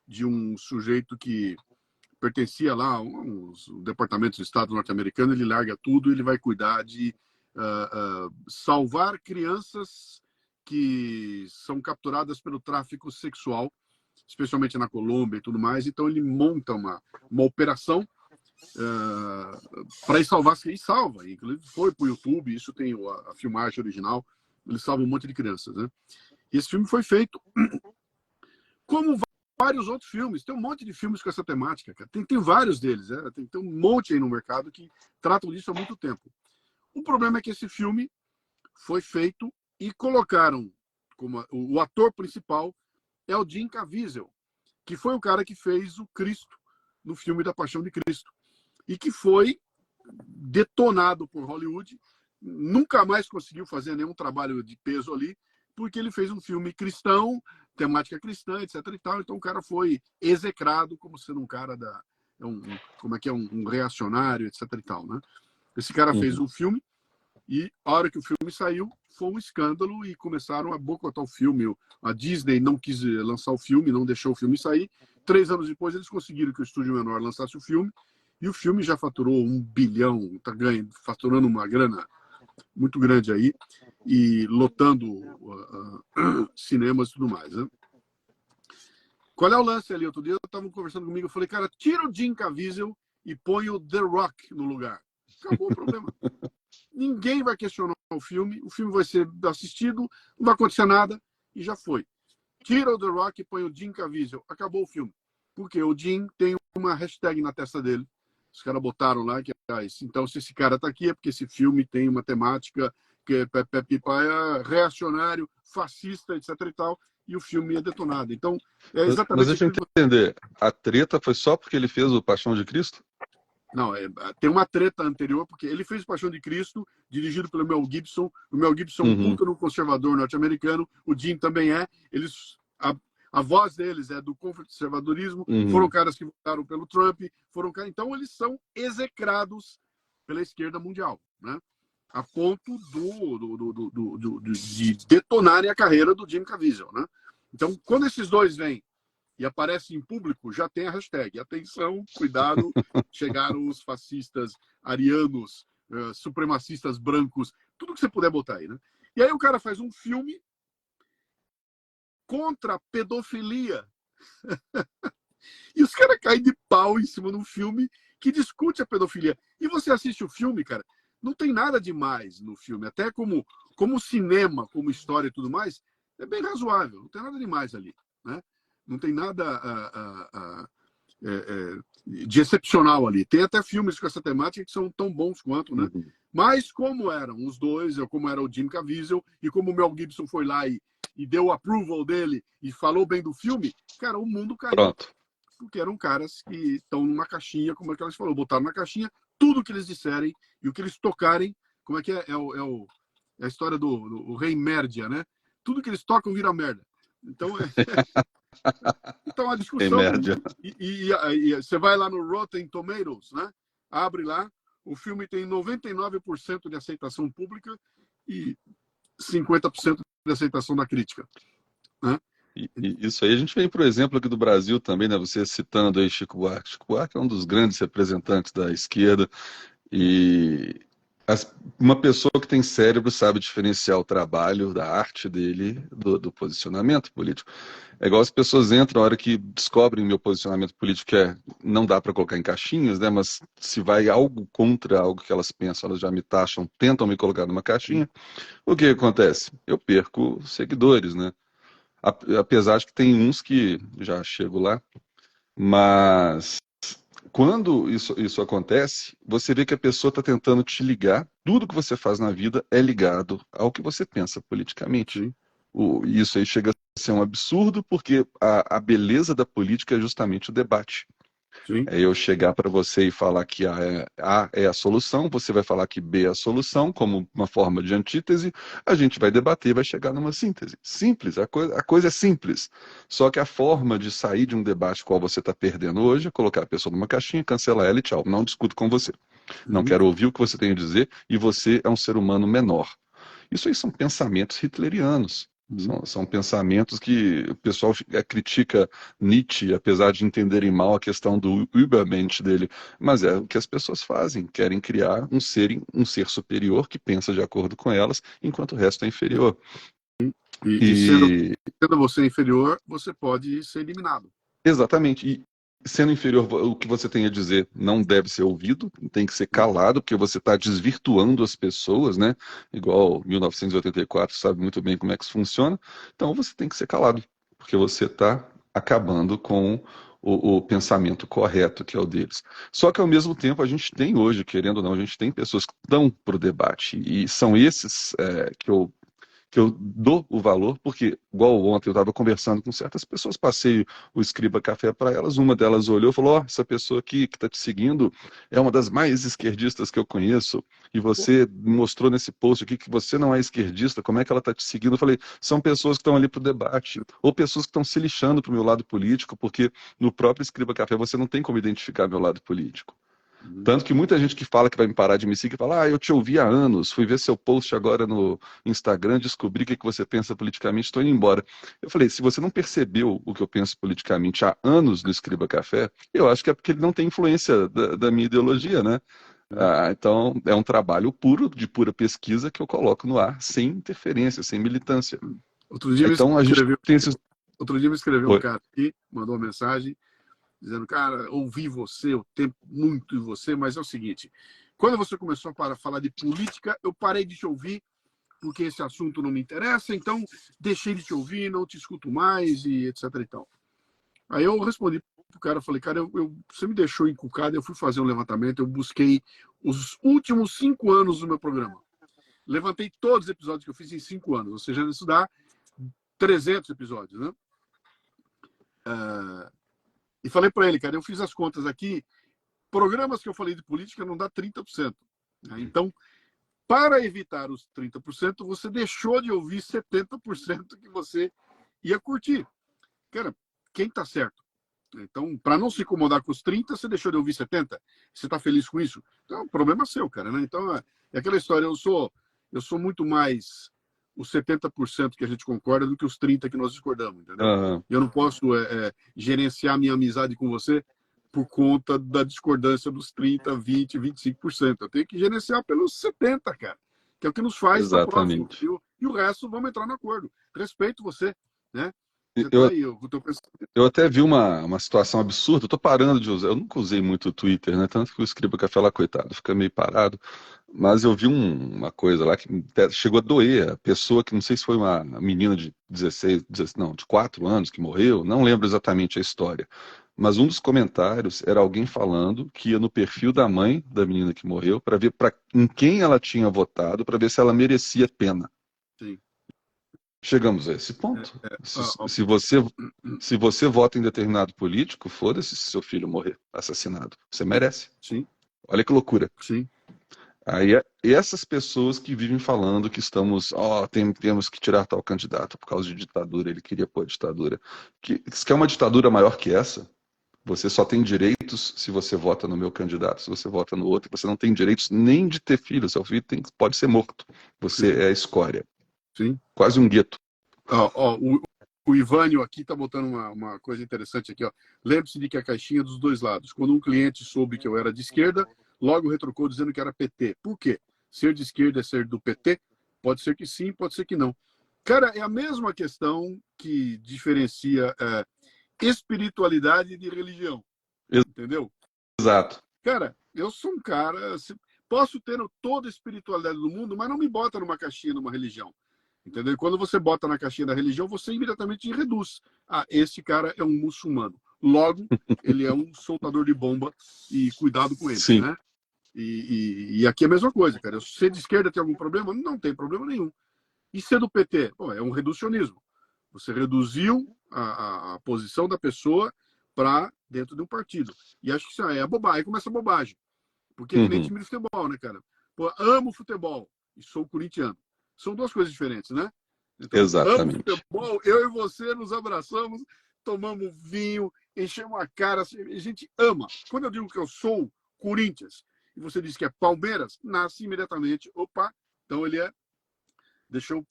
de um sujeito que pertencia lá a uns departamentos do Estado norte-americano. Ele larga tudo e ele vai cuidar de salvar crianças que são capturadas pelo tráfico sexual, especialmente na Colômbia e tudo mais. Então ele monta uma operação para ir salvar, e salva. Inclusive foi para o YouTube, isso tem a filmagem original. ele salva um monte de crianças, né? E esse filme foi feito como vários outros filmes. Tem um monte de filmes com essa temática, cara. Tem vários deles, né? Tem um monte aí no mercado que tratam disso há muito tempo. O problema é que esse filme foi feito e colocaram como o ator principal é o Jim Caviezel, que foi o cara que fez o Cristo no filme da Paixão de Cristo e que foi detonado por Hollywood, nunca mais conseguiu fazer nenhum trabalho de peso ali, porque ele fez um filme cristão, temática cristã, etc. e tal. Então o cara foi execrado como sendo um cara um reacionário, etc. e tal, né? Esse cara fez um filme e a hora que o filme saiu foi um escândalo e começaram a boicotar o filme. A Disney não quis lançar o filme, não deixou o filme sair. 3 anos depois eles conseguiram que o estúdio menor lançasse o filme e o filme já faturou 1 bilhão, está faturando uma grana muito grande aí e lotando cinemas e tudo mais, né? Qual é o lance ali? Outro dia eu estava conversando comigo, eu falei, cara, tira o Jim Caviezel e põe o The Rock no lugar. Acabou o problema. Ninguém vai questionar o filme vai ser assistido, não vai acontecer nada e já foi. Tira o The Rock e põe o Jim Caviezel. Acabou o filme. Porque o Jim tem uma hashtag na testa dele. Os caras botaram lá que então se esse cara tá aqui é porque esse filme tem uma temática que é reacionário, fascista, etc e tal, e o filme é detonado. Então, é exatamente... Mas deixa eu entender, a treta foi só porque ele fez o Paixão de Cristo? Não, tem uma treta anterior, porque ele fez Paixão de Cristo, dirigido pelo Mel Gibson. O Mel Gibson é um puta no conservador norte-americano, o Jim também é. A voz deles é do conservadorismo, foram caras que votaram pelo Trump, então eles são execrados pela esquerda mundial, né? A ponto de detonarem a carreira do Jim Caviezel, né? Então, quando esses dois vêm e aparecem em público, já tem a hashtag. Atenção, cuidado, chegaram os fascistas arianos, supremacistas brancos, tudo que você puder botar aí, né? E aí o cara faz um filme contra a pedofilia. E os caras caem de pau em cima de um filme que discute a pedofilia. E você assiste o filme, cara, não tem nada demais no filme. Até como cinema, como história e tudo mais, é bem razoável. Não tem nada demais ali, né? Não tem nada de excepcional ali. Tem até filmes com essa temática que são tão bons quanto, né? Mas como eram os dois, como era o Jim Caviezel, e como o Mel Gibson foi lá e deu o approval dele e falou bem do filme, cara, o mundo caiu. Pronto. Porque eram caras que estão numa caixinha, como é que elas falou, botaram na caixinha tudo que eles disserem e o que eles tocarem, como é que é? É a história do rei Mérdia, né? Tudo que eles tocam vira merda. Então, então a discussão... E você vai lá no Rotten Tomatoes, né? Abre lá, o filme tem 99% de aceitação pública e 50% de aceitação da crítica, né? E isso aí a gente vem, por exemplo, aqui do Brasil também, né? Você citando aí Chico Buarque. Chico Buarque é um dos grandes representantes da esquerda e uma pessoa que tem cérebro sabe diferenciar o trabalho, da arte dele, do posicionamento político. É igual as pessoas entram, na hora que descobrem meu posicionamento político, não dá para colocar em caixinhas, né? Mas se vai algo contra algo que elas pensam, elas já me taxam, tentam me colocar numa caixinha, o que acontece? Eu perco seguidores, né? Apesar de que tem uns que já chego lá, mas quando isso acontece, você vê que a pessoa está tentando te ligar, tudo que você faz na vida é ligado ao que você pensa politicamente. Isso aí chega a ser um absurdo, porque a beleza da política é justamente o debate. Sim. É eu chegar para você e falar que A é a solução, você vai falar que B é a solução, como uma forma de antítese, a gente vai debater e vai chegar numa síntese. Simples, a coisa é simples. Só que a forma de sair de um debate qual você está perdendo hoje é colocar a pessoa numa caixinha, cancelar ela e tchau. Não discuto com você. Não quero ouvir o que você tem a dizer e você é um ser humano menor. Isso aí são pensamentos hitlerianos. São pensamentos que o pessoal critica Nietzsche, apesar de entenderem mal a questão do Übermensch dele. Mas é o que as pessoas fazem, querem criar um ser superior que pensa de acordo com elas, enquanto o resto é inferior. E sendo você inferior, você pode ser eliminado. Exatamente. sendo inferior, o que você tem a dizer não deve ser ouvido, tem que ser calado, porque você está desvirtuando as pessoas, né? Igual 1984 sabe muito bem como é que isso funciona. Então você tem que ser calado, porque você está acabando com o pensamento correto, que é o deles. Só que ao mesmo tempo a gente tem hoje, querendo ou não, a gente tem pessoas que estão para o debate, e são esses que eu dou o valor, porque, igual ontem eu estava conversando com certas pessoas, passei o Escriba Café para elas, uma delas olhou e falou, ó, essa pessoa aqui que está te seguindo é uma das mais esquerdistas que eu conheço, e você mostrou nesse post aqui que você não é esquerdista, como é que ela está te seguindo? Eu falei, são pessoas que estão ali para o debate, ou pessoas que estão se lixando para o meu lado político, porque no próprio Escriba Café você não tem como identificar meu lado político. Tanto que muita gente que fala que vai me parar de me seguir, fala, eu te ouvi há anos, fui ver seu post agora no Instagram, descobri o que você pensa politicamente, estou indo embora. Eu falei, se você não percebeu o que eu penso politicamente há anos no Escriba Café, eu acho que é porque ele não tem influência da minha ideologia, né? Então, é um trabalho puro, de pura pesquisa, que eu coloco no ar, sem interferência, sem militância. Outro dia me Então, a gente escreveu, tem esses... outro dia me escreveu um Oi. cara aqui, mandou uma mensagem, dizendo, cara, ouvi você, eu tempo muito em você, mas é o seguinte, quando você começou a falar de política, eu parei de te ouvir, porque esse assunto não me interessa, então deixei de te ouvir, não te escuto mais, e etc e tal. Aí eu respondi pro cara, falei, cara, você me deixou encucado, eu fui fazer um levantamento, eu busquei os últimos 5 anos do meu programa. Levantei todos os episódios que eu fiz em 5 anos, ou seja, isso dá 300 episódios, né? E falei para ele, cara, eu fiz as contas aqui, programas que eu falei de política não dá 30%. Né? Então, para evitar os 30%, você deixou de ouvir 70% que você ia curtir. Cara, quem está certo? Então, para não se incomodar com os 30, você deixou de ouvir 70? Você está feliz com isso? Então, o problema é seu, cara. Né? Então, é aquela história, eu sou muito mais os 70% que a gente concorda do que os 30% que nós discordamos, entendeu? Aham. Eu não posso gerenciar minha amizade com você por conta da discordância dos 30, 20, 25%. Eu tenho que gerenciar pelos 70%, cara. Que é o que nos faz estar próximo. Exatamente. E o resto, vamos entrar no acordo. Respeito você, né? Você está Eu, aí, eu estou pensando. Eu até vi uma situação absurda, eu tô parando de usar, eu nunca usei muito o Twitter, né? Tanto que o Escriba Café lá, coitado, fica meio parado. Mas eu vi uma coisa lá que até chegou a doer. A pessoa que, não sei se foi uma menina de 16, 16, não, de 4 anos que morreu, não lembro exatamente a história. Mas um dos comentários era alguém falando que ia no perfil da mãe da menina que morreu para ver em quem ela tinha votado, para ver se ela merecia pena. Sim. Chegamos a esse ponto. Ó, Se você vota em determinado político, foda-se se seu filho morrer assassinado. Você merece. sim, Olha que loucura. sim. Aí essas pessoas que vivem falando que estamos, temos que tirar tal candidato por causa de ditadura, ele queria pôr ditadura. Se quer uma ditadura maior que essa, você só tem direitos se você vota no meu candidato. Se você vota no outro, você não tem direitos nem de ter filho. Seu filho pode ser morto. Você Sim, é a escória. sim. Quase um gueto. O Ivânio aqui está botando uma coisa interessante aqui. Ó. Lembre-se de que a caixinha dos dois lados. Quando um cliente soube que eu era de esquerda, logo retrucou dizendo que era PT. Por quê? Ser de esquerda é ser do PT? Pode ser que sim, pode ser que não. Cara, é a mesma questão que diferencia espiritualidade de religião. Entendeu? Exato. Cara, eu sou um cara. Posso ter toda a espiritualidade do mundo, mas não me bota numa caixinha, numa religião. Entendeu? E quando você bota na caixinha da religião, você imediatamente reduz. Este cara é um muçulmano. Logo, ele é um soltador de bomba e cuidado com ele, Sim. né? E aqui é a mesma coisa, cara. Ser de esquerda tem algum problema? Não tem problema nenhum. E ser do PT? Bom, é um reducionismo. Você reduziu a posição da pessoa para dentro de um partido. E acho que isso é bobagem. Aí começa a bobagem. Porque é que nem Uhum. time de futebol, né, cara? Pô, amo futebol e sou corintiano. São duas coisas diferentes, né? Então, amo Exatamente. futebol, eu e você nos abraçamos, tomamos vinho, enchemos a cara, a gente ama. Quando eu digo que eu sou Corinthians e você diz que é Palmeiras, nasce imediatamente, opa, então ele é. Deixa eu.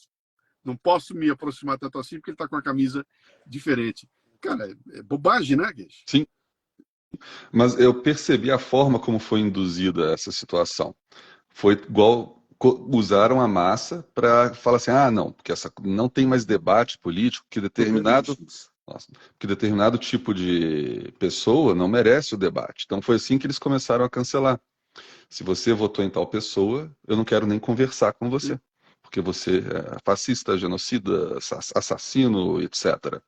Não posso me aproximar tanto assim porque ele está com a camisa diferente. Cara, é bobagem, né, Gueixe? Sim. Mas eu percebi a forma como foi induzida essa situação. Foi igual usaram a massa para falar assim, não, porque essa não tem mais debate político, que determinado Nossa, porque determinado tipo de pessoa não merece o debate. Então foi assim que eles começaram a cancelar. Se você votou em tal pessoa, eu não quero nem conversar com Sim. você, porque você é fascista, genocida, assassino, etc.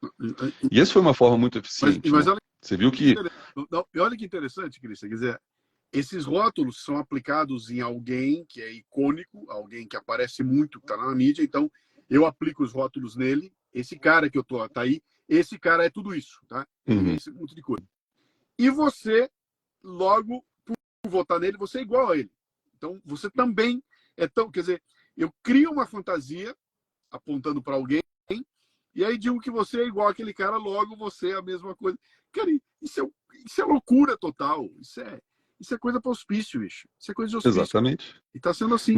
E essa foi uma forma muito eficiente, Mas né? olha Você viu que que... interessante, olha que interessante, Cristian. Quer dizer, esses rótulos são aplicados em alguém que é icônico, alguém que aparece muito, que está na mídia. Então, eu aplico os rótulos nele. Esse cara que eu tô tá aí, esse cara é tudo isso, tá? Ele é Uhum, esse monte de coisa. E você, logo, por votar nele, você é igual a ele. Então, você também é tão. Quer dizer, eu crio uma fantasia apontando para alguém, e aí digo que você é igual àquele cara, logo você é a mesma coisa. Cara, isso é loucura total. Isso é coisa para hospício, bicho. Isso é coisa de hospício. exatamente. E está sendo assim.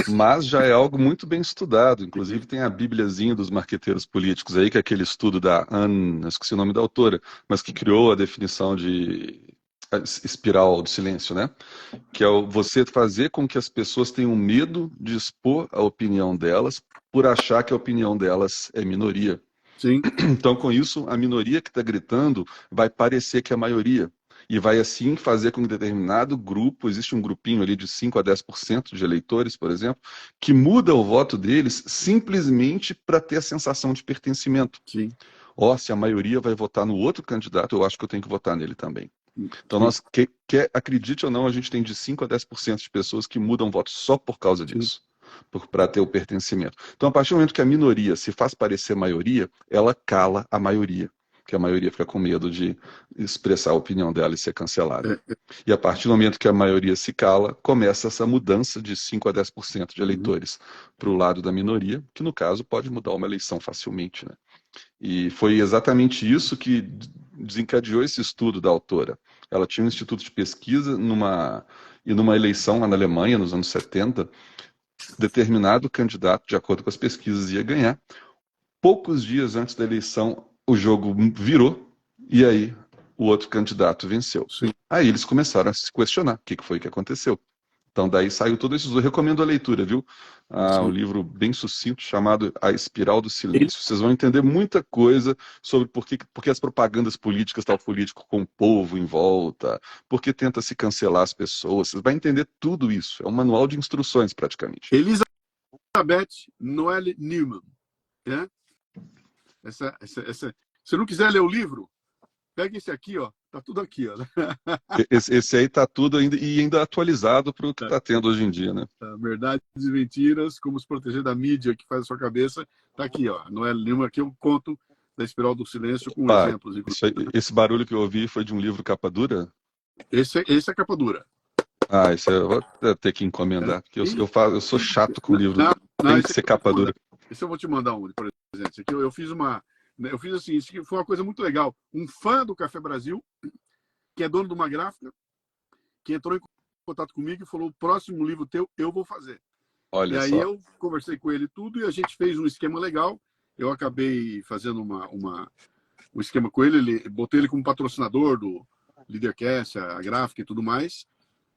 Mas já é algo muito bem estudado. Sim, Inclusive tem a Bibliazinha dos marqueteiros políticos aí, que é aquele estudo da Anne, esqueci o nome da autora, mas que criou a definição de espiral do silêncio, né? Que é você fazer com que as pessoas tenham medo de expor a opinião delas por achar que a opinião delas é minoria. sim, Então, com isso, a minoria que está gritando vai parecer que é a maioria. E vai, assim, fazer com que determinado grupo, existe um grupinho ali de 5 a 10% de eleitores, por exemplo, que muda o voto deles simplesmente para ter a sensação de pertencimento. sim, Ó, se a maioria vai votar no outro candidato, eu acho que eu tenho que votar nele também. Então, sim, nós, acredite ou não, a gente tem de 5 a 10% de pessoas que mudam voto só por causa sim. disso, para ter o pertencimento. Então, a partir do momento que a minoria se faz parecer maioria, ela cala a maioria, que a maioria fica com medo de expressar a opinião dela e ser cancelada. É, E a partir do momento que a maioria se cala, começa essa mudança de 5 a 10% de uhum, eleitores para o lado da minoria, que no caso pode mudar uma eleição facilmente, né? E foi exatamente isso que desencadeou esse estudo da autora. Ela tinha um instituto de pesquisa e numa eleição lá na Alemanha, nos anos 70, determinado candidato, de acordo com as pesquisas, ia ganhar. Poucos dias antes da eleição, o jogo virou e aí o outro candidato venceu. sim. Aí eles começaram a se questionar o que foi que aconteceu. Então, daí saiu tudo isso. Eu recomendo a leitura, viu? Um Sim. livro bem sucinto chamado A Espiral do Ele, Silêncio. Vocês vão entender muita coisa sobre por que as propagandas políticas tal político com o povo em volta, por que tenta se cancelar as pessoas. Vocês vão entender tudo isso. É um manual de instruções, praticamente. Elizabeth Noelle Neumann. Né? Se não quiser ler o livro, pega esse aqui, ó. Tá tudo aqui, ó. Esse aí tá tudo ainda atualizado para o que está tendo hoje em dia, né? Verdades e mentiras, como se proteger da mídia que faz a sua cabeça. Tá aqui, ó. Noelle Neumann, aqui eu conto da espiral do silêncio com Pá, exemplos. esse barulho que eu ouvi foi de um livro capa dura? Esse é a capa dura. Ah, isso eu vou ter que É. encomendar, porque E, eu sou chato com livro. não, não, Tem esse que aqui ser eu vou te capa mandar. dura. Esse eu vou te mandar um, por exemplo. Esse aqui eu fiz uma. Eu fiz assim, isso aqui foi uma coisa muito legal. Um fã do Café Brasil, que é dono de uma gráfica, que entrou em contato comigo e falou: o próximo livro teu eu vou fazer. E Olha aí só. eu conversei com ele tudo e a gente fez um esquema legal. Eu acabei fazendo um esquema com ele, botei ele como patrocinador do Leadercast, a gráfica e tudo mais.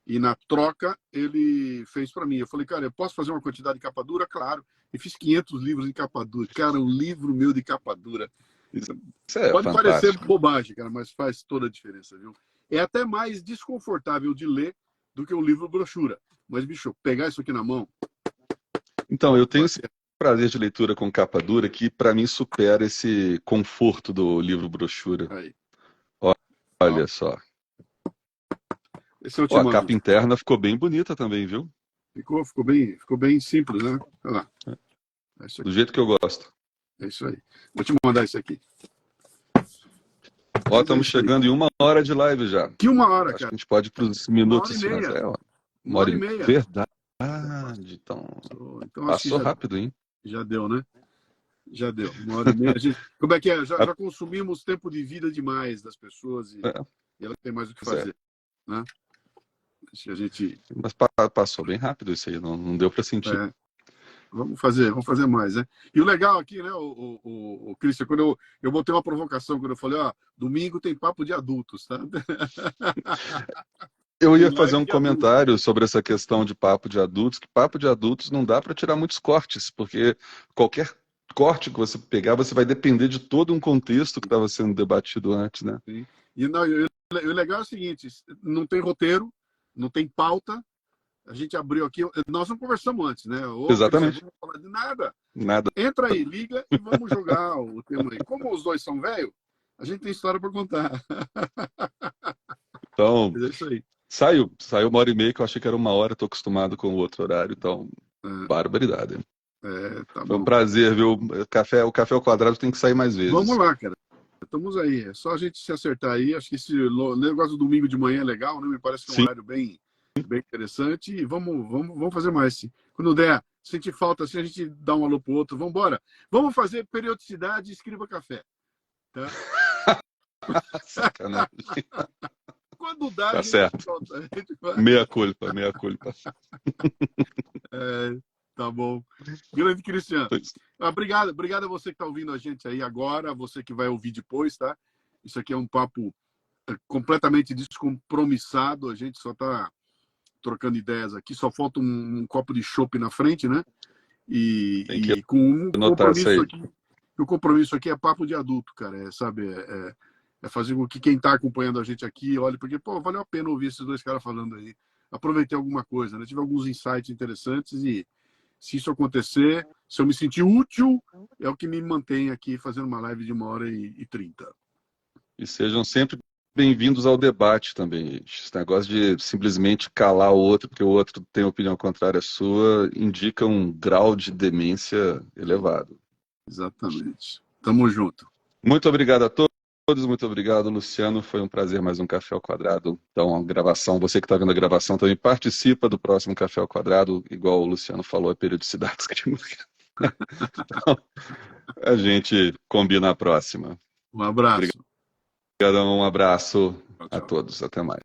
E na troca ele fez para mim. Eu falei, cara, eu posso fazer uma quantidade de capa dura? Claro. E fiz 500 livros em capa dura. Cara, um livro meu de capa dura. Isso é Pode parecer fantástico. bobagem, cara, mas faz toda a diferença, viu? É até mais desconfortável de ler do que o livro brochura. Mas, bicho, pegar isso aqui na mão. Então, eu tenho esse prazer de leitura com capa dura que, para mim, supera esse conforto do livro brochura. Aí. Ó, Olha só. esse eu Ó, te a mando. capa interna ficou bem bonita também, viu? Ficou bem simples, né? Olha lá. É isso Do aqui. jeito que eu gosto. É isso aí. Vou te mandar isso aqui. Ó, Mas é estamos isso aí. chegando em 1 hora de live já. Que uma hora, Acho cara. que a gente pode ir para os 1 hora e minutos finais. meia. Ó, Uma hora e meia. Verdade. Então, Então acho que passou já, rápido, hein? já deu, né? Já deu. 1 hora e meia. Como é que é? Já consumimos tempo de vida demais das pessoas e, É, e elas têm mais o que pois é. fazer, né? Acho que a gente. Mas passou bem rápido isso aí, não deu para sentir. É, vamos fazer mais, né? E o legal aqui, né, o Christian, quando eu botei uma provocação, quando eu falei, ó, domingo tem papo de adultos, tá? Eu Tem ia fazer live um de adultos. comentário sobre essa questão de papo de adultos, que papo de adultos não dá para tirar muitos cortes, porque qualquer corte que você pegar, você vai depender de todo um contexto que estava sendo debatido antes, né? Sim. E não, o legal é o seguinte, não tem roteiro, não tem pauta, a gente abriu aqui, nós não conversamos antes, né? Ô, Cristian, Exatamente. vamos falar de nada. Nada. Entra aí, liga e vamos jogar o tema aí. Como os dois são velhos, a gente tem história para contar. Então, Mas é isso aí. saiu 1h30, que eu achei que era 1 hora, estou acostumado com o outro horário, então, barbaridade. Tá Foi um bom. prazer, viu? O café ao quadrado tem que sair mais vezes. Vamos lá, cara. Estamos aí. É só a gente se acertar aí. Acho que esse negócio do domingo de manhã é legal, né? Me parece que é um Sim. horário bem interessante. E vamos fazer mais, sim. Quando der, sentir falta, assim, a gente dá um alô pro outro. Vamos embora. Vamos fazer periodicidade e escreva café. Tá? Sacanagem. Quando dá, Tá certo. a gente vai. Meia culpa, meia culpa. Tá bom. Grande Cristiano. Obrigado a você que está ouvindo a gente aí agora, você que vai ouvir depois, tá? Isso aqui é um papo completamente descompromissado, a gente só está trocando ideias aqui, só falta um copo de chopp na frente, né? E com um compromisso aqui. O compromisso aqui é papo de adulto, cara. Sabe? É fazer com que quem está acompanhando a gente aqui olhe, porque, pô, valeu a pena ouvir esses dois caras falando aí. Aproveitei alguma coisa, né? Tive alguns insights interessantes e se isso acontecer, se eu me sentir útil, é o que me mantém aqui fazendo uma live de 1h30. E sejam sempre bem-vindos ao debate também. Esse negócio de simplesmente calar o outro porque o outro tem opinião contrária à sua indica um grau de demência elevado. Exatamente. Tamo junto. Muito obrigado a todos. Muito obrigado, Luciano. Foi um prazer mais um Café ao Quadrado. Então, a gravação, você que está vendo a gravação também participa do próximo Café ao Quadrado, igual o Luciano falou, a periodicidade. Então, a gente combina a próxima. Um abraço. Obrigadão, um abraço Tchau, a tchau. todos. Até mais.